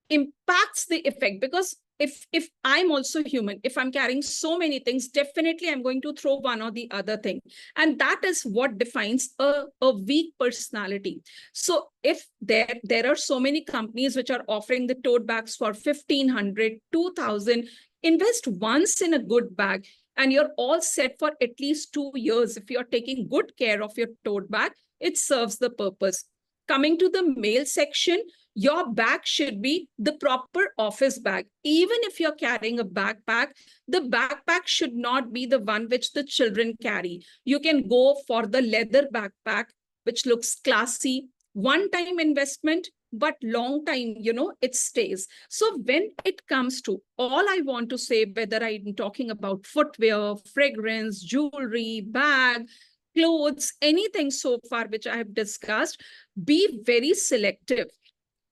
impacts the effect. Because if I'm also human, if I'm carrying so many things, definitely I'm going to throw one or the other thing. And that is what defines a weak personality. So if there are so many companies which are offering the tote bags for 1,500, 2,000, invest once in a good bag and you're all set for at least 2 years. If you're taking good care of your tote bag, it serves the purpose. Coming to the male section, your bag should be the proper office bag. Even if you're carrying a backpack, the backpack should not be the one which the children carry. You can go for the leather backpack, which looks classy, one-time investment, but long time, it stays. So when it comes to all I want to say, whether I'm talking about footwear, fragrance, jewelry, bag, clothes, anything so far which I have discussed, be very selective.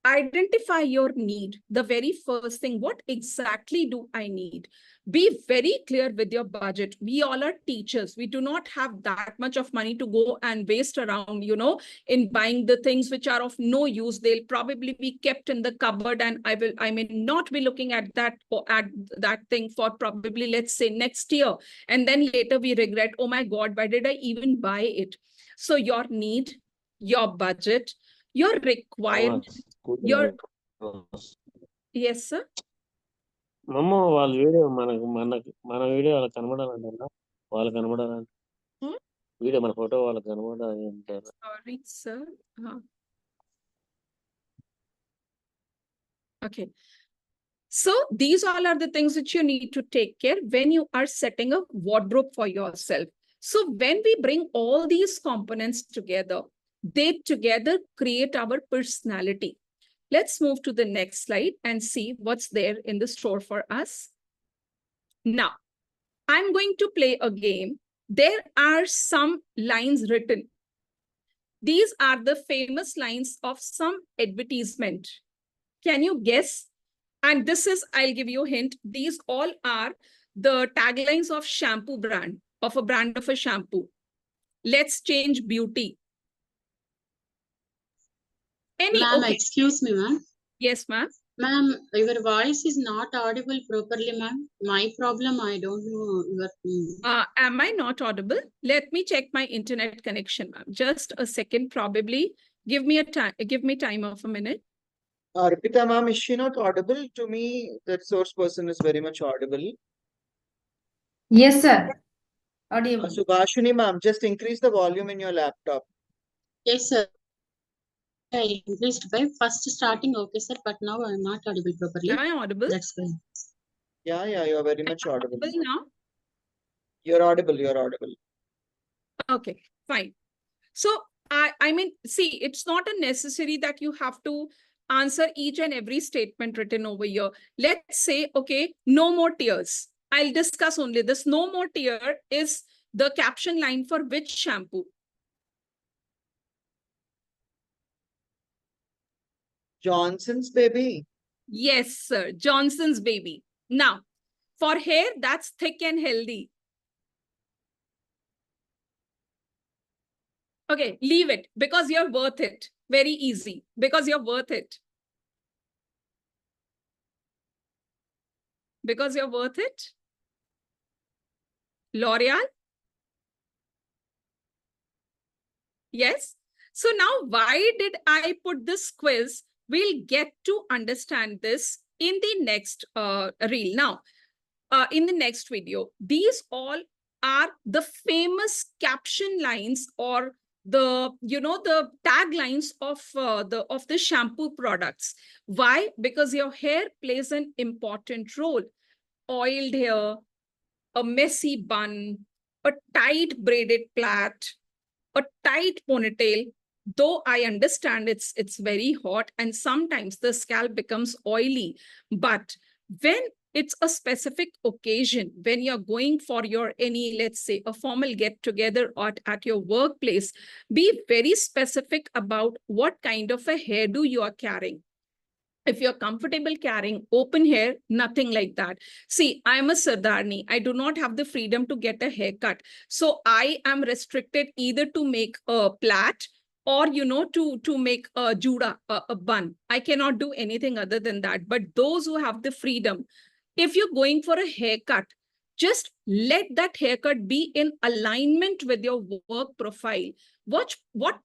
identify your need. The very first thing, what exactly do I need? Be very clear with your budget. We all are teachers. We do not have that much of money to go and waste around, in buying the things which are of no use. They'll probably be kept in the cupboard, and I may not be looking at that thing for probably, let's say, next year. And then later we regret, oh my God, why did I even buy it? So your need, your budget, your requirement, your, yes, sir. మమ్మ వాళ్ళ video మన video వాళ్ళకి కనబడాలంటారా? వాళ్ళకి కనబడాలంటే video మన photo వాళ్ళకి కనబడాలి అంటారా? Sorry, sir. Okay. So these all are the things which you need to take care when you are setting a wardrobe for yourself. So when we bring all these components together, they together create our personality. Let's move to the next slide and see what's there in the store for us. Now, I'm going to play a game. There are some lines written. These are the famous lines of some advertisement. Can you guess? And this is, I'll give you a hint. These all are the taglines of shampoo brand, of a brand of a shampoo. Let's change beauty. Ma'am, excuse me, ma'am. Yes, ma'am. Ma'am, your voice is not audible properly, ma'am. My problem, I don't know your. Am I not audible? Let me check my internet connection, ma'am. Just a second, probably. Give me time of a minute. Arpita ma'am, is she not audible? To me, that source person is very much audible. Yes, sir. Audible. Subhashini ma'am, just increase the volume in your laptop. Yes, sir. I increased by first starting, okay, sir, but now I'm not audible properly. Am I audible? That's why. Yeah, you're very much audible. Now? You're audible. Okay, fine. So, I mean, see, it's not a necessary that you have to answer each and every statement written over here. Let's say, okay, no more tears. I'll discuss only this. No more tear is the caption line for which shampoo? Johnson's Baby. Yes, sir. Johnson's Baby. Now, for hair, that's thick and healthy. Okay, leave it because you're worth it. Very easy. Because you're worth it. Because you're worth it. L'Oreal. Yes. So now, why did I put this quiz? We'll get to understand this in the next reel. Now, in the next video, these all are the famous caption lines or the taglines of the shampoo products. Why? Because your hair plays an important role. Oiled hair, a messy bun, a tight braided plait, a tight ponytail. Though I understand it's very hot and sometimes the scalp becomes oily, but when it's a specific occasion, when you're going for your let's say a formal get together or at your workplace, be very specific about what kind of a hairdo you are carrying. If you're comfortable carrying open hair, nothing like that. See, I'm a Sardarni. I do not have the freedom to get a haircut. So I am restricted either to make a plait or, to make a juda, a bun. I cannot do anything other than that. But those who have the freedom, if you're going for a haircut, just let that haircut be in alignment with your work profile. What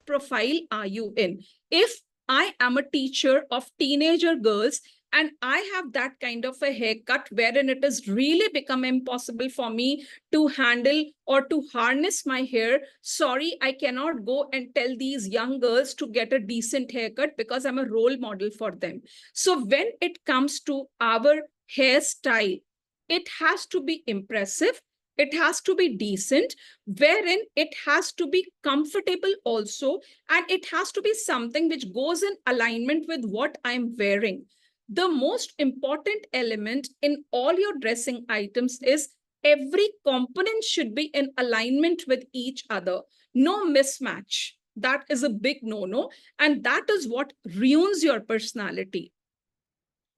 profile are you in? If I am a teacher of teenager girls and I have that kind of a haircut wherein it has really become impossible for me to handle or to harness my hair, sorry, I cannot go and tell these young girls to get a decent haircut because I'm a role model for them. So when it comes to our hairstyle, it has to be impressive. It has to be decent, wherein it has to be comfortable also, and it has to be something which goes in alignment with what I'm wearing. The most important element in all your dressing items is every component should be in alignment with each other. No mismatch. That is a big no-no. And that is what ruins your personality.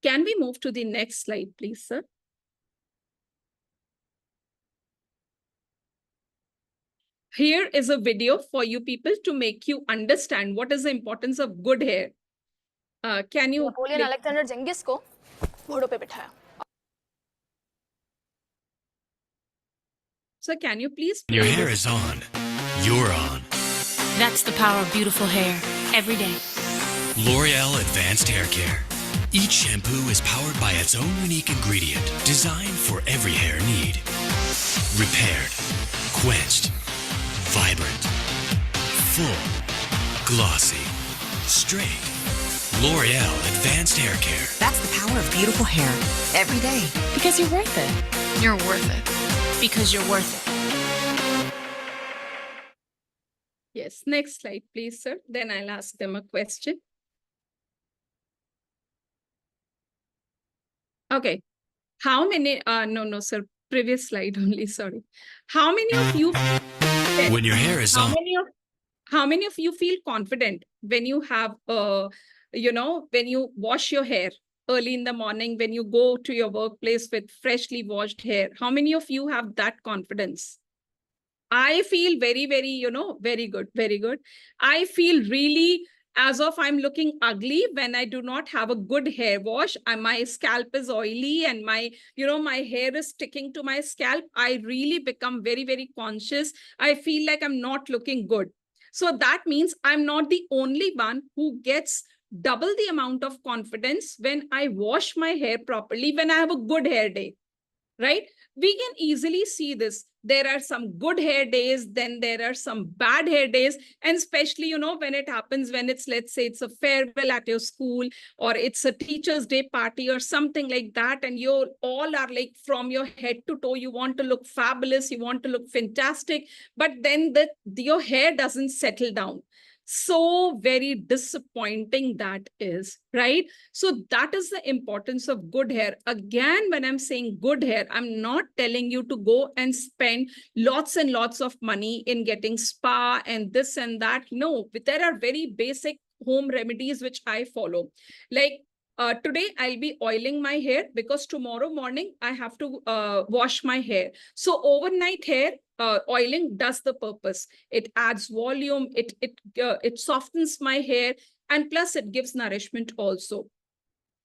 Can we move to the next slide, please, sir? Here is a video for you people to make you understand what is the importance of good hair. Can you? Napoleon Alexander Genghis को घोड़ों पे बिठाया. Sir, can you please? Your hair is on. You're on. That's the power of beautiful hair every day. L'Oreal Advanced Hair Care. Each shampoo is powered by its own unique ingredient, designed for every hair need. Repaired, quenched, vibrant, full, glossy, straight. L'Oreal Advanced Hair Care. That's the power of beautiful hair every day. Because you're worth it. You're worth it. Because you're worth it. Yes, next slide, please, sir. Then I'll ask them a question. Okay. How many, no, sir, previous slide only, sorry. How many of you, When your hair is on. How many of you feel confident when you have, when you wash your hair early in the morning, when you go to your workplace with freshly washed hair? How many of you have that confidence? I feel very, very, very good, very good. I feel really as if I'm looking ugly when I do not have a good hair wash and my scalp is oily and my hair is sticking to my scalp. I really become very, very conscious. I feel like I'm not looking good. So that means I'm not the only one who gets double the amount of confidence when I wash my hair properly, when I have a good hair day, right? We can easily see this. There are some good hair days, then there are some bad hair days. And especially, when it happens, when it's, let's say it's a farewell at your school, or it's a teacher's day party or something like that. And you all are like from your head to toe, you want to look fabulous, you want to look fantastic, but then your hair doesn't settle down. So very disappointing that is, right? So that is the importance of good hair. Again, when I'm saying good hair, I'm not telling you to go and spend lots and lots of money in getting spa and this and that. No, but there are very basic home remedies which I follow. Like today I'll be oiling my hair because tomorrow morning I have to wash my hair. So overnight hair oiling does the purpose. It adds volume, it softens my hair, and plus it gives nourishment also.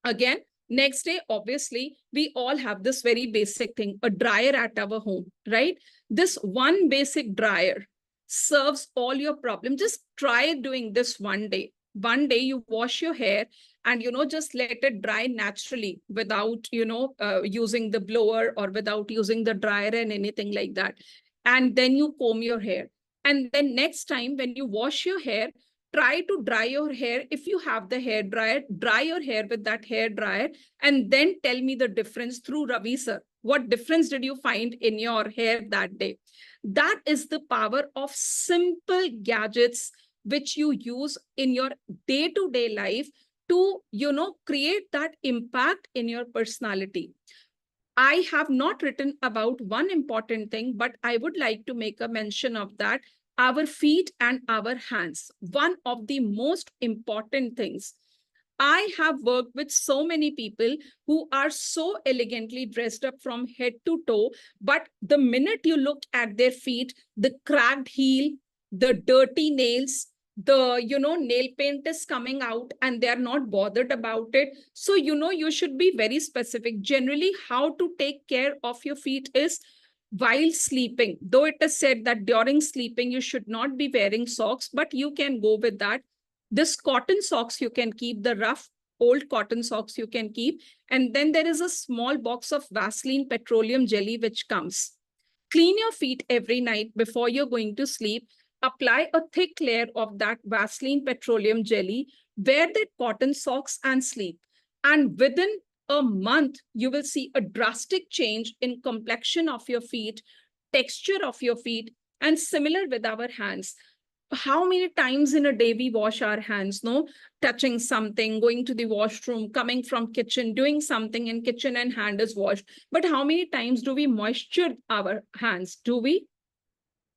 Again, next day, obviously, we all have this very basic thing, a dryer at our home, right? This one basic dryer serves all your problems. Just try doing this one day. One day you wash your hair and, just let it dry naturally without, using the blower or without using the dryer and anything like that. And then you comb your hair. And then next time when you wash your hair, try to dry your hair. If you have the hair dryer, dry your hair with that hair dryer and then tell me the difference through Ravi sir. What difference did you find in your hair that day? That is the power of simple gadgets which you use in your day-to-day life to, create that impact in your personality. I have not written about one important thing, but I would like to make a mention of that. Our feet and our hands, one of the most important things. I have worked with so many people who are so elegantly dressed up from head to toe, but the minute you look at their feet, the cracked heel, the dirty nails, the nail paint is coming out and they are not bothered about it. So you should be very specific. Generally, how to take care of your feet is while sleeping. Though it is said that during sleeping you should not be wearing socks, but you can go with that. This cotton socks you can keep, the rough old cotton socks you can keep, and then there is a small box of Vaseline petroleum jelly which comes. Clean your feet every night before you're going to sleep. Apply a thick layer of that Vaseline petroleum jelly, wear that cotton socks and sleep. And within a month, you will see a drastic change in complexion of your feet, texture of your feet, and similar with our hands. How many times in a day we wash our hands, no? Touching something, going to the washroom, coming from kitchen, doing something in kitchen and hand is washed. But how many times do we moisture our hands? Do we?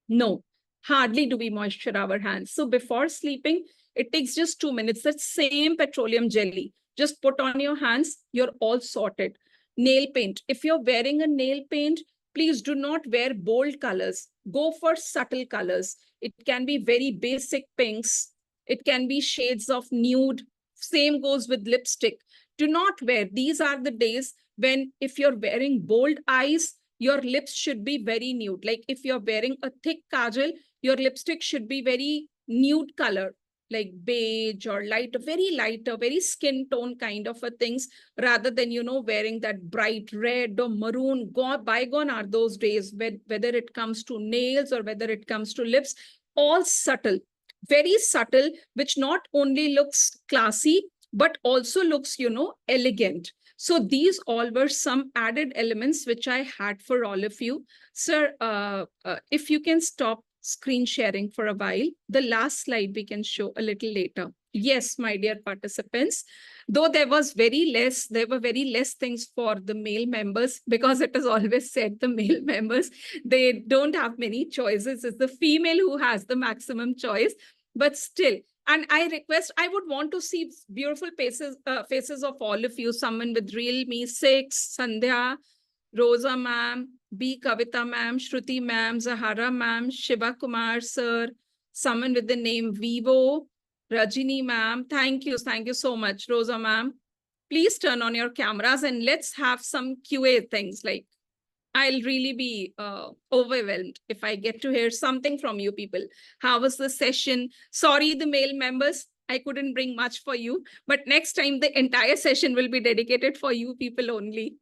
No. Hardly do we moisture our hands. So before sleeping, it takes just 2 minutes. That same petroleum jelly, just put on your hands, you're all sorted. Nail paint. If you're wearing a nail paint, please do not wear bold colors. Go for subtle colors. It can be very basic pinks. It can be shades of nude. Same goes with lipstick. Do not wear. These are the days when if you're wearing bold eyes, your lips should be very nude. Like if you're wearing a thick kajal, your lipstick should be very nude color, like beige or light, very light, a very skin tone kind of a things, rather than, wearing that bright red or maroon. Bygone are those days, whether it comes to nails or whether it comes to lips, all subtle, very subtle, which not only looks classy, but also looks, elegant. So these all were some added elements which I had for all of you. Sir, if you can stop screen sharing for a while. The last slide we can show a little later. Yes, my dear participants, though there were very less things for the male members, because it is always said the male members, they don't have many choices. It's the female who has the maximum choice, but still. And I would want to see beautiful faces of all of you. Someone with Realme 6, Sandhya, Rosa ma'am, B. Kavita ma'am, Shruti ma'am, Zahara ma'am, Shiva Kumar sir, someone with the name Vivo, Rajini ma'am. Thank you so much, Rosa ma'am. Please turn on your cameras and let's have some QA things. Like, I'll really be overwhelmed if I get to hear something from you people. How was the session? Sorry, the male members, I couldn't bring much for you, but next time the entire session will be dedicated for you people only.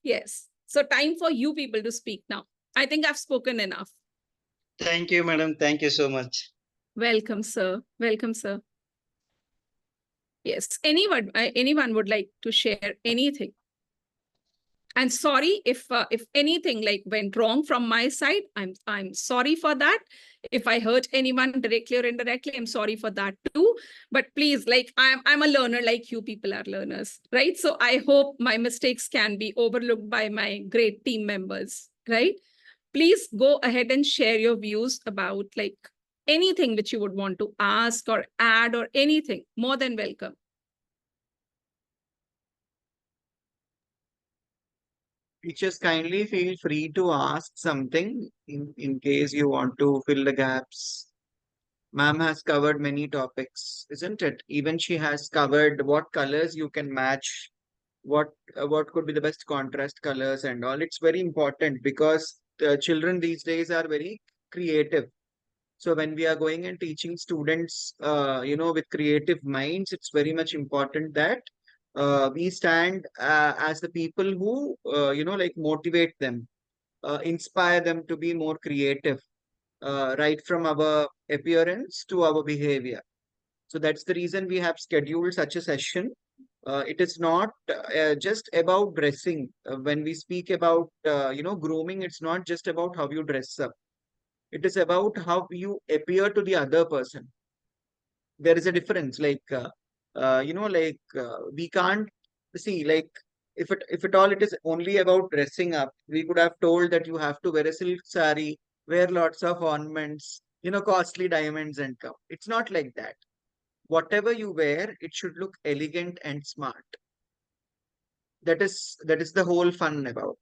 Yes. So time for you people to speak now. I think I've spoken enough. Thank you, madam. Thank you so much. Welcome, sir. Welcome, sir. Yes. Anyone would like to share anything? And sorry if anything like went wrong from my side. I'm sorry for that. If I hurt anyone directly or indirectly, I'm sorry for that too. But please, like I'm a learner, like you people are learners, right? So I hope my mistakes can be overlooked by my great team members, right? Please go ahead and share your views about like anything which you would want to ask or add or anything. More than welcome. Teachers, kindly feel free to ask something in case you want to fill the gaps. Ma'am has covered many topics, isn't it? Even she has covered what colors you can match, what could be the best contrast colors and all. It's very important because the children these days are very creative. So when we are going and teaching students, with creative minds, it's very much important that we stand as the people who, motivate them, inspire them to be more creative, right from our appearance to our behavior. So that's the reason we have scheduled such a session. It is not just about dressing. When we speak about, grooming, it's not just about how you dress up. It is about how you appear to the other person. There is a difference. We can't see, like, if at all it is only about dressing up, we could have told that you have to wear a silk sari, wear lots of ornaments, costly diamonds and come. It's not like that. Whatever you wear, it should look elegant and smart. That is the whole fun about.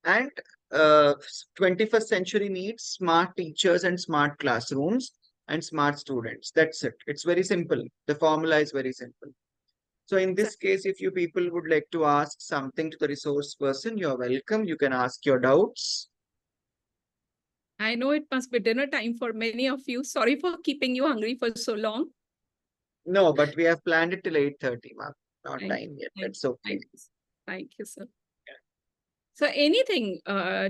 And 21st century needs smart teachers and smart classrooms and smart students. That's it. It's very simple. The formula is very simple. So in this case, if you people would like to ask something to the resource person, you're welcome. You can ask your doubts. I know it must be dinner time for many of you. Sorry for keeping you hungry for so long. No, but we have planned it till 8:30, ma'am. Not time yet. That's okay. Thank you, sir. So anything,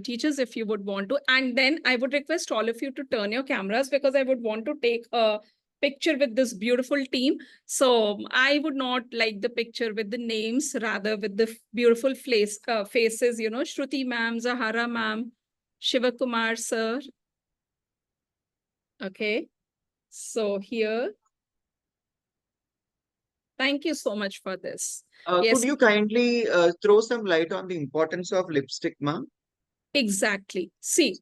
teachers, if you would want to, and then I would request all of you to turn your cameras because I would want to take a picture with this beautiful team. So I would not like the picture with the names, rather with the beautiful faces, Shruti ma'am, Zahara ma'am, Shiva Kumar sir. Okay. So here. Thank you so much for this. Yes. Could you kindly throw some light on the importance of lipstick, ma'am? Exactly. See,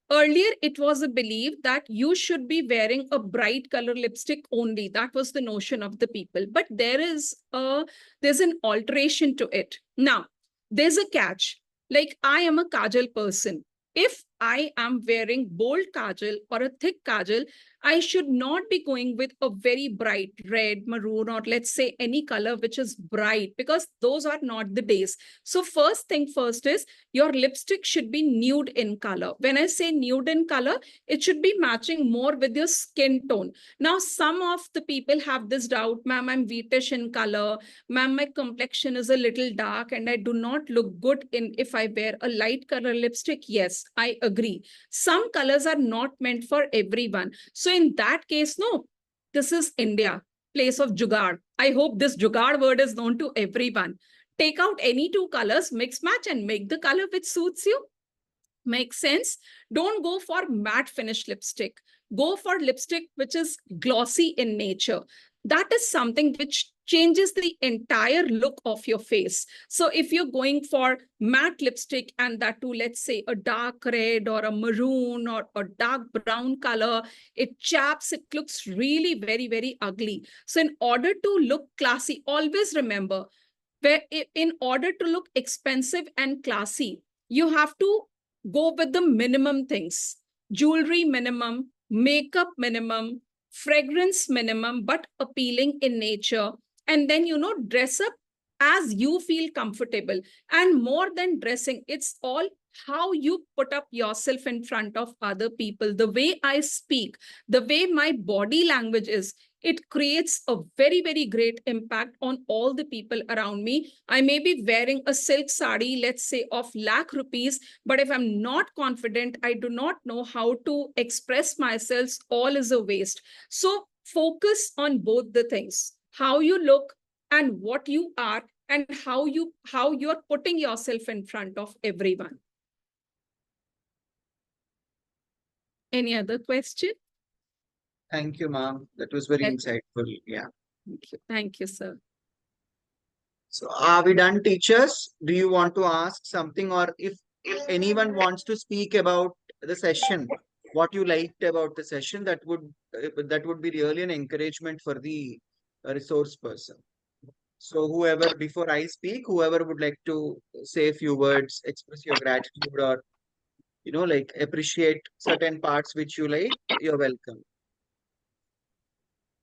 Earlier, it was a belief that you should be wearing a bright color lipstick only. That was the notion of the people. But there's an alteration to it. Now, there's a catch. Like, I am a kajal person. If I am wearing bold kajal or a thick kajal, I should not be going with a very bright red, maroon, or let's say any color which is bright, because those are not the days. So first thing first is your lipstick should be nude in color. When I say nude in color, it should be matching more with your skin tone. Now, some of the people have this doubt, ma'am, I'm wheatish in color. Ma'am, my complexion is a little dark and I do not look good in if I wear a light color lipstick. Yes, I agree. Some colors are not meant for everyone. So in that case, no, this is India, place of jugaad. I hope this jugaad word is known to everyone. Take out any two colors, mix match, and make the color which suits you. Makes sense? Don't go for matte finish lipstick. Go for lipstick which is glossy in nature. That is something which changes the entire look of your face. So if you're going for matte lipstick and that too, let's say a dark red or a maroon or a dark brown color, it chaps, it looks really very, very ugly. So in order to look classy, always remember, where in order to look expensive and classy, you have to go with the minimum things. Jewelry minimum, makeup minimum, fragrance minimum, but appealing in nature. And then, dress up as you feel comfortable. And more than dressing, it's all how you put up yourself in front of other people. The way I speak, the way my body language is, it creates a very, very great impact on all the people around me. I may be wearing a silk sari, let's say of lakh rupees, but if I'm not confident, I do not know how to express myself, all is a waste. So focus on both the things, how you look and what you are, and how you're putting yourself in front of everyone. Any other question? Thank you, ma'am. That was very insightful. Yeah. Thank you. Thank you, sir. So are we done, teachers? Do you want to ask something, or if anyone wants to speak about the session, what you liked about the session, that would be really an encouragement for the resource person. So whoever, before I speak, whoever would like to say a few words, express your gratitude, or like appreciate certain parts which you like, you're welcome.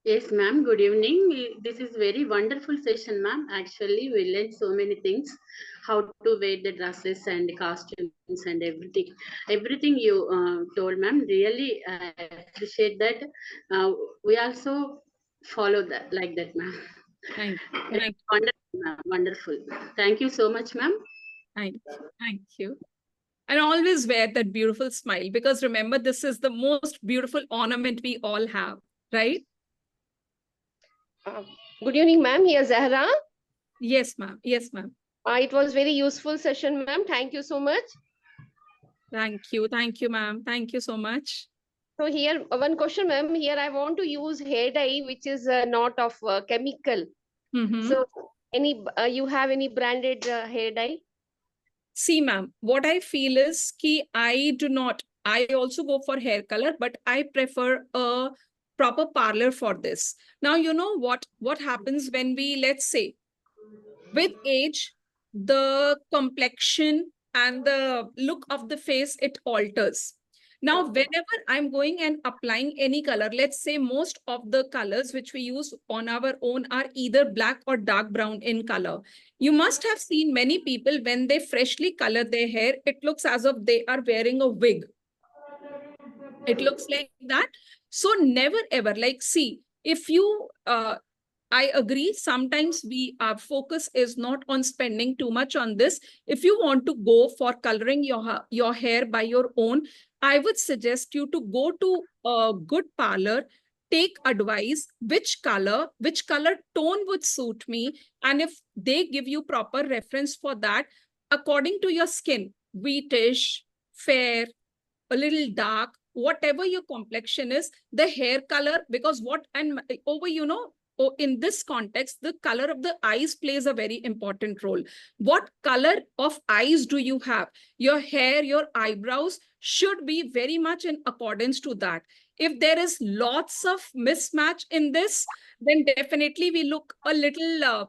Yes, ma'am. Good evening. This is very wonderful session, ma'am. Actually, we learned so many things, how to wear the dresses and costumes and everything. Everything you told, ma'am. Really, I appreciate that. We also follow that like that, ma'am. Thank you. Wonderful, ma'am. Wonderful. Thank you so much, ma'am. Thank you. And always wear that beautiful smile, because remember, this is the most beautiful ornament we all have, right? Good evening, ma'am. Here, Zahra. Yes, ma'am. Yes, ma'am. It was very useful session, ma'am. Thank you so much. Thank you. Thank you, ma'am. Thank you so much. So here, one question, ma'am. Here, I want to use hair dye, which is not of chemical. So, you have any branded hair dye? See, ma'am, what I feel is I also go for hair color, but I prefer a proper parlor for this. Now, you know what happens when we, let's say, with age, the complexion and the look of the face, it alters. Now, whenever I'm going and applying any color, let's say most of the colors which we use on our own are either black or dark brown in color. You must have seen many people when they freshly color their hair, it looks as if they are wearing a wig. It looks like that. So never ever, like, see, if you, I agree, sometimes our focus is not on spending too much on this. If you want to go for coloring your hair by your own, I would suggest you to go to a good parlor, take advice, which color tone would suit me. And if they give you proper reference for that, according to your skin, wheatish, fair, a little dark, whatever your complexion is, the hair color, because over, in this context, the color of the eyes plays a very important role. What color of eyes do you have? Your hair, your eyebrows should be very much in accordance to that. If there is lots of mismatch in this, then definitely we look a little,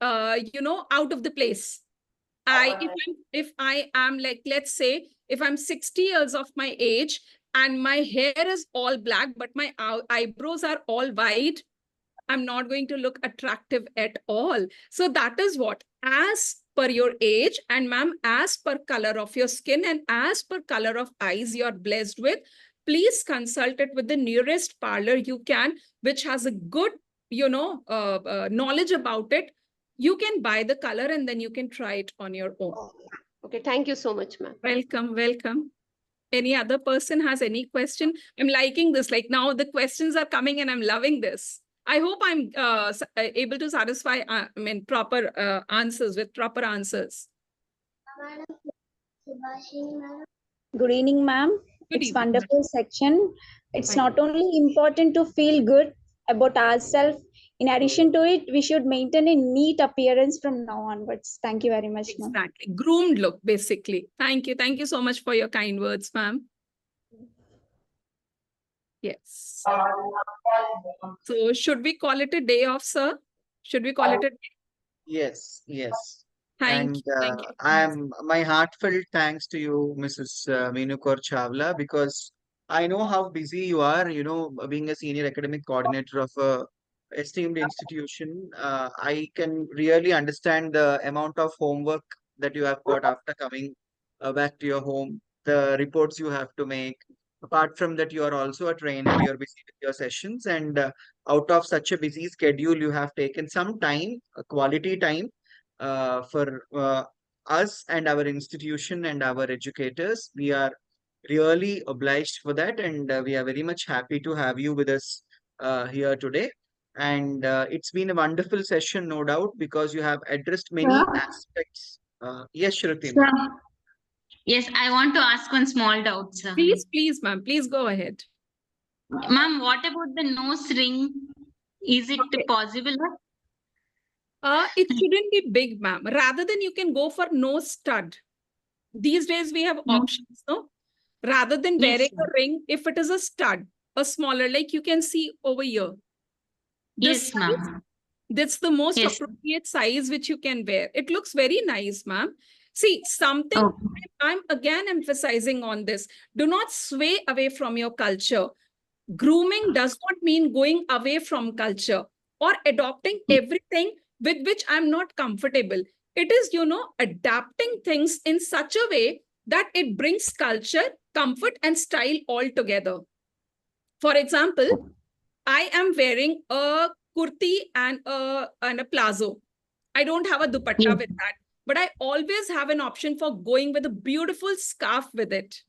out of the place. If I am like, let's say, if I'm 60 years of my age and my hair is all black, but my eyebrows are all white, I'm not going to look attractive at all. So that is what, as per your age, and ma'am, as per color of your skin and as per color of eyes you're blessed with, please consult it with the nearest parlor you can, which has a good, knowledge about it. You can buy the color and then you can try it on your own. Okay, thank you so much, ma'am. Welcome, welcome. Any other person has any question? I'm liking this. Like now the questions are coming and I'm loving this. I hope I'm able to satisfy, proper answers with proper answers. Good evening, ma'am. It's evening. wonderful section. It's not only important to feel good about ourselves. In addition to it, we should maintain a neat appearance from now onwards. Thank you very much, ma'am. Exactly. Groomed look, basically. Thank you. Thank you so much for your kind words, ma'am. Yes. So should we call it a day off, sir? Should we call it a day? Yes, yes. Thank you. Thank you. My heartfelt thanks to you, Mrs. Meenukar Chawla, because I know how busy you are, being a senior academic coordinator of a esteemed institution. I can really understand the amount of homework that you have got after coming back to your home, the reports you have to make. Apart from that, you are also a trainer, you're busy with your sessions, and out of such a busy schedule, you have taken some time, quality time, for us and our institution and our educators. We are really obliged for that, and we are very much happy to have you with us here today. And it's been a wonderful session, no doubt, because you have addressed many aspects. Yes, Shruti. Yes, I want to ask one small doubt, sir. Please, ma'am, please go ahead. Ma'am, what about the nose ring? Is it possible? It shouldn't be big, ma'am. Rather than you can go for nose stud. These days we have options, no? Rather than wearing a ring, if it is a stud, a smaller, like you can see over here. Yes, ma'am. That's the most appropriate size which you can wear. It looks very nice, ma'am. See, something I'm again emphasizing on this. Do not sway away from your culture. Grooming does not mean going away from culture or adopting everything with which I'm not comfortable. It is, adapting things in such a way that it brings culture, comfort, and style all together. For example, I am wearing a kurti and a plazo. I don't have a dupatta with that, but I always have an option for going with a beautiful scarf with it.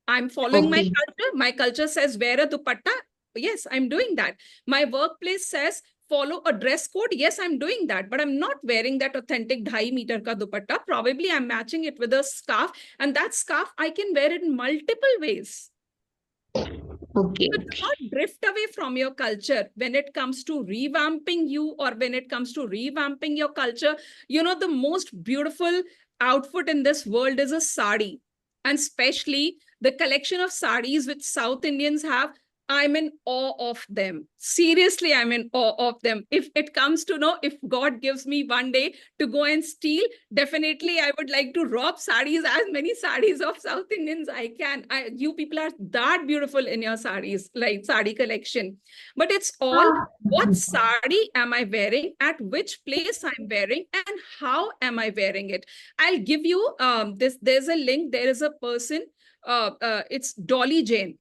I'm following my culture. My culture says wear a dupatta. Yes, I'm doing that. My workplace says follow a dress code. Yes, I'm doing that, but I'm not wearing that authentic 2.5 meter ka dupatta. Probably I'm matching it with a scarf, and that scarf I can wear it in multiple ways. Okay. So do not drift away from your culture when it comes to revamping you or when it comes to revamping your culture. The most beautiful outfit in this world is a sari. And especially the collection of saris which South Indians have, I'm in awe of them. Seriously, I'm in awe of them. If it comes to if God gives me one day to go and steal, definitely I would like to rob saris, as many saris of South Indians I can. You people are that beautiful in your saris, like sari collection. But it's all what sari am I wearing, at which place I'm wearing, and how am I wearing it. I'll give you there's a link. There is a person, it's Dolly Jane.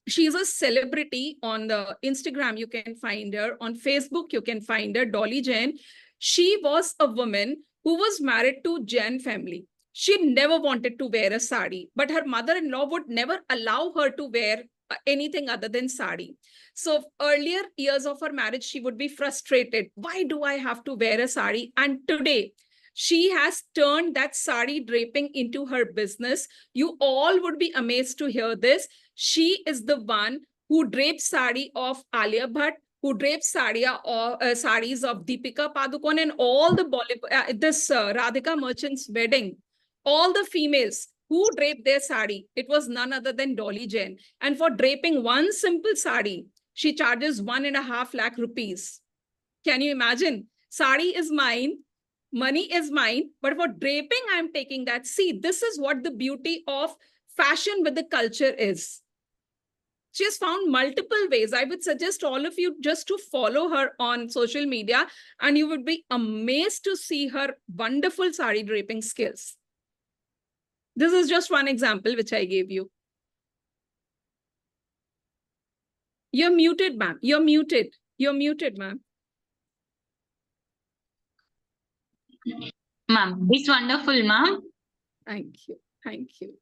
She's a celebrity. On the Instagram, you can find her. On Facebook, you can find her, Dolly Jain. She was a woman who was married to Jain family. She never wanted to wear a sari, but her mother-in-law would never allow her to wear anything other than sari. So earlier years of her marriage, she would be frustrated. Why do I have to wear a sari? And today, she has turned that sari draping into her business. You all would be amazed to hear this. She is the one who draped sari of Alia Bhatt, who draped saris of Deepika Padukone and all the Bollywood, Radhika Merchant's wedding, all the females who draped their sari, it was none other than Dolly Jain. And for draping one simple sari, she charges 1.5 lakh rupees. Can you imagine? Sari is mine, money is mine, but for draping, I'm taking that. See, this is what the beauty of fashion with the culture is. She has found multiple ways. I would suggest all of you just to follow her on social media, and you would be amazed to see her wonderful sari draping skills. This is just one example which I gave you. You're muted, ma'am. You're muted. You're muted, ma'am. Ma'am, it's wonderful, ma'am. Thank you. Thank you.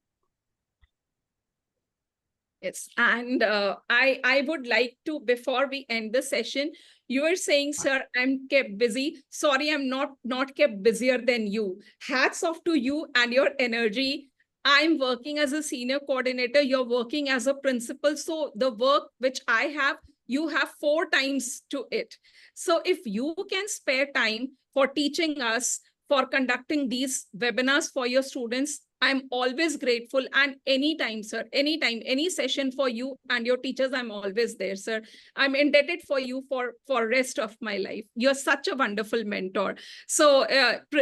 Yes, and I would like to, before we end the session, you were saying, sir, I'm kept busy. Sorry, I'm not kept busier than you. Hats off to you and your energy. I'm working as a senior coordinator. You're working as a principal. So the work which I have, you have 4 times to it. So if you can spare time for teaching us, for conducting these webinars for your students, I'm always grateful. And anytime, sir, anytime, any session for you and your teachers, I'm always there, sir. I'm indebted for you for rest of my life. You're such a wonderful mentor. So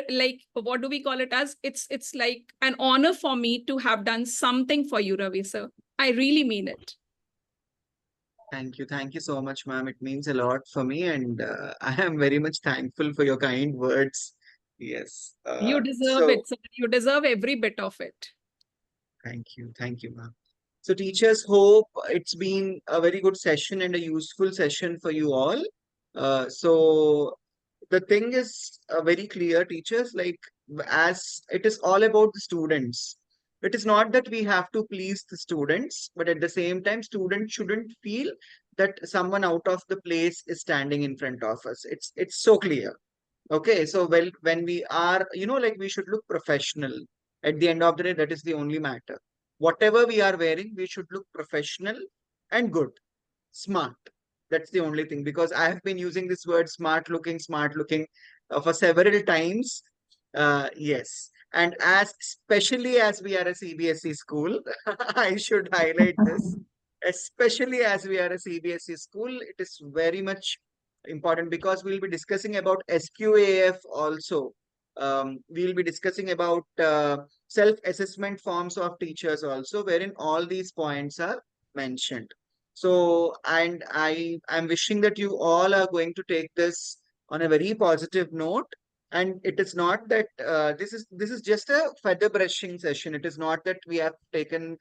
like, what do we call it as? It's like an honor for me to have done something for you, Ravi, sir. I really mean it. Thank you. Thank you so much, ma'am. It means a lot for me, and I am very much thankful for your kind words. Yes. You deserve it, sir. You deserve every bit of it. Thank you. Thank you, ma'am. So teachers, hope it's been a very good session and a useful session for you all. So the thing is very clear, teachers, like as it is all about the students. It is not that we have to please the students, but at the same time, students shouldn't feel that someone out of the place is standing in front of us. It's so clear. Okay, so when we are, like we should look professional. At the end of the day, that is the only matter. Whatever we are wearing, we should look professional and good, smart. That's the only thing, because I have been using this word smart looking for several times. Yes. And especially as we are a CBSE school, I should highlight this. Especially as we are a CBSE school, it is very much important because we'll be discussing about SQAF also. We'll be discussing about self-assessment forms of teachers also, wherein all these points are mentioned. So, and I'm wishing that you all are going to take this on a very positive note. And it is not that this is just a feather brushing session. It is not that we have taken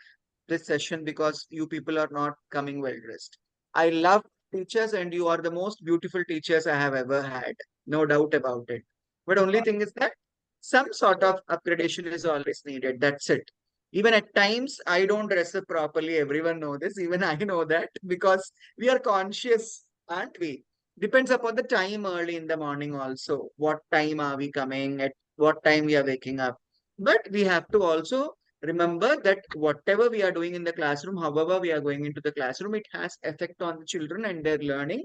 this session because you people are not coming well dressed. I love teachers, and you are the most beautiful teachers I have ever had. No doubt about it. But only thing is that some sort of upgradation is always needed. That's it. Even at times, I don't dress up properly. Everyone know this. Even I know that because we are conscious, aren't we? Depends upon the time early in the morning also. What time are we coming? At what time we are waking up? But we have to also remember that whatever we are doing in the classroom, however we are going into the classroom, it has effect on the children and their learning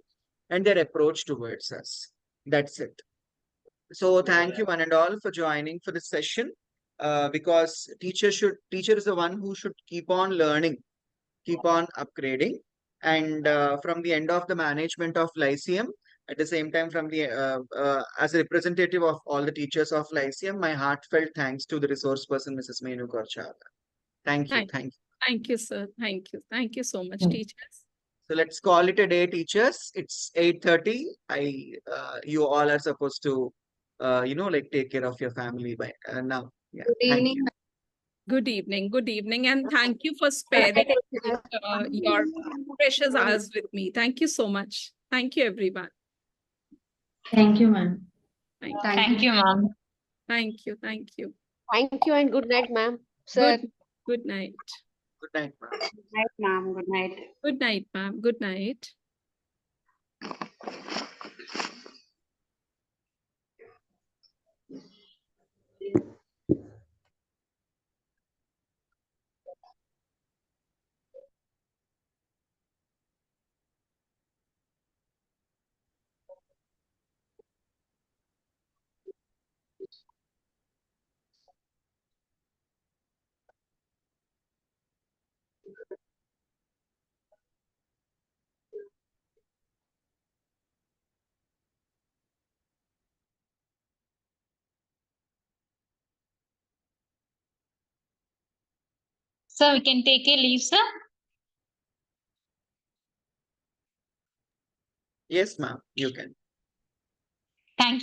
and their approach towards us. That's it. So thank you one and all for joining for this session. Because teacher is the one who should keep on learning, keep on upgrading. And from the end of the management of Lyceum, at the same time from the as a representative of all the teachers of Lyceum, my heartfelt thanks to the resource person, Mrs. Menu Korchava. Thank you. Thank you. Thank you, sir. Thank you. Thank you so much, teachers. So let's call it a day, teachers. It's 8:30. You all are supposed to, like take care of your family by now. Yeah. Good Thank evening. you. Good evening. Good evening. And thank you for sparing your precious hours with me. Thank you so much. Thank you, everyone. Thank you, ma'am. Thank you, ma'am. Thank you. Thank you. Thank you and good night, ma'am. Sir. Good night. Good night, ma'am. Good night, ma'am. Good night. Good night, ma'am. Good night. Sir, we can take a leave, sir. Yes, ma'am, you can.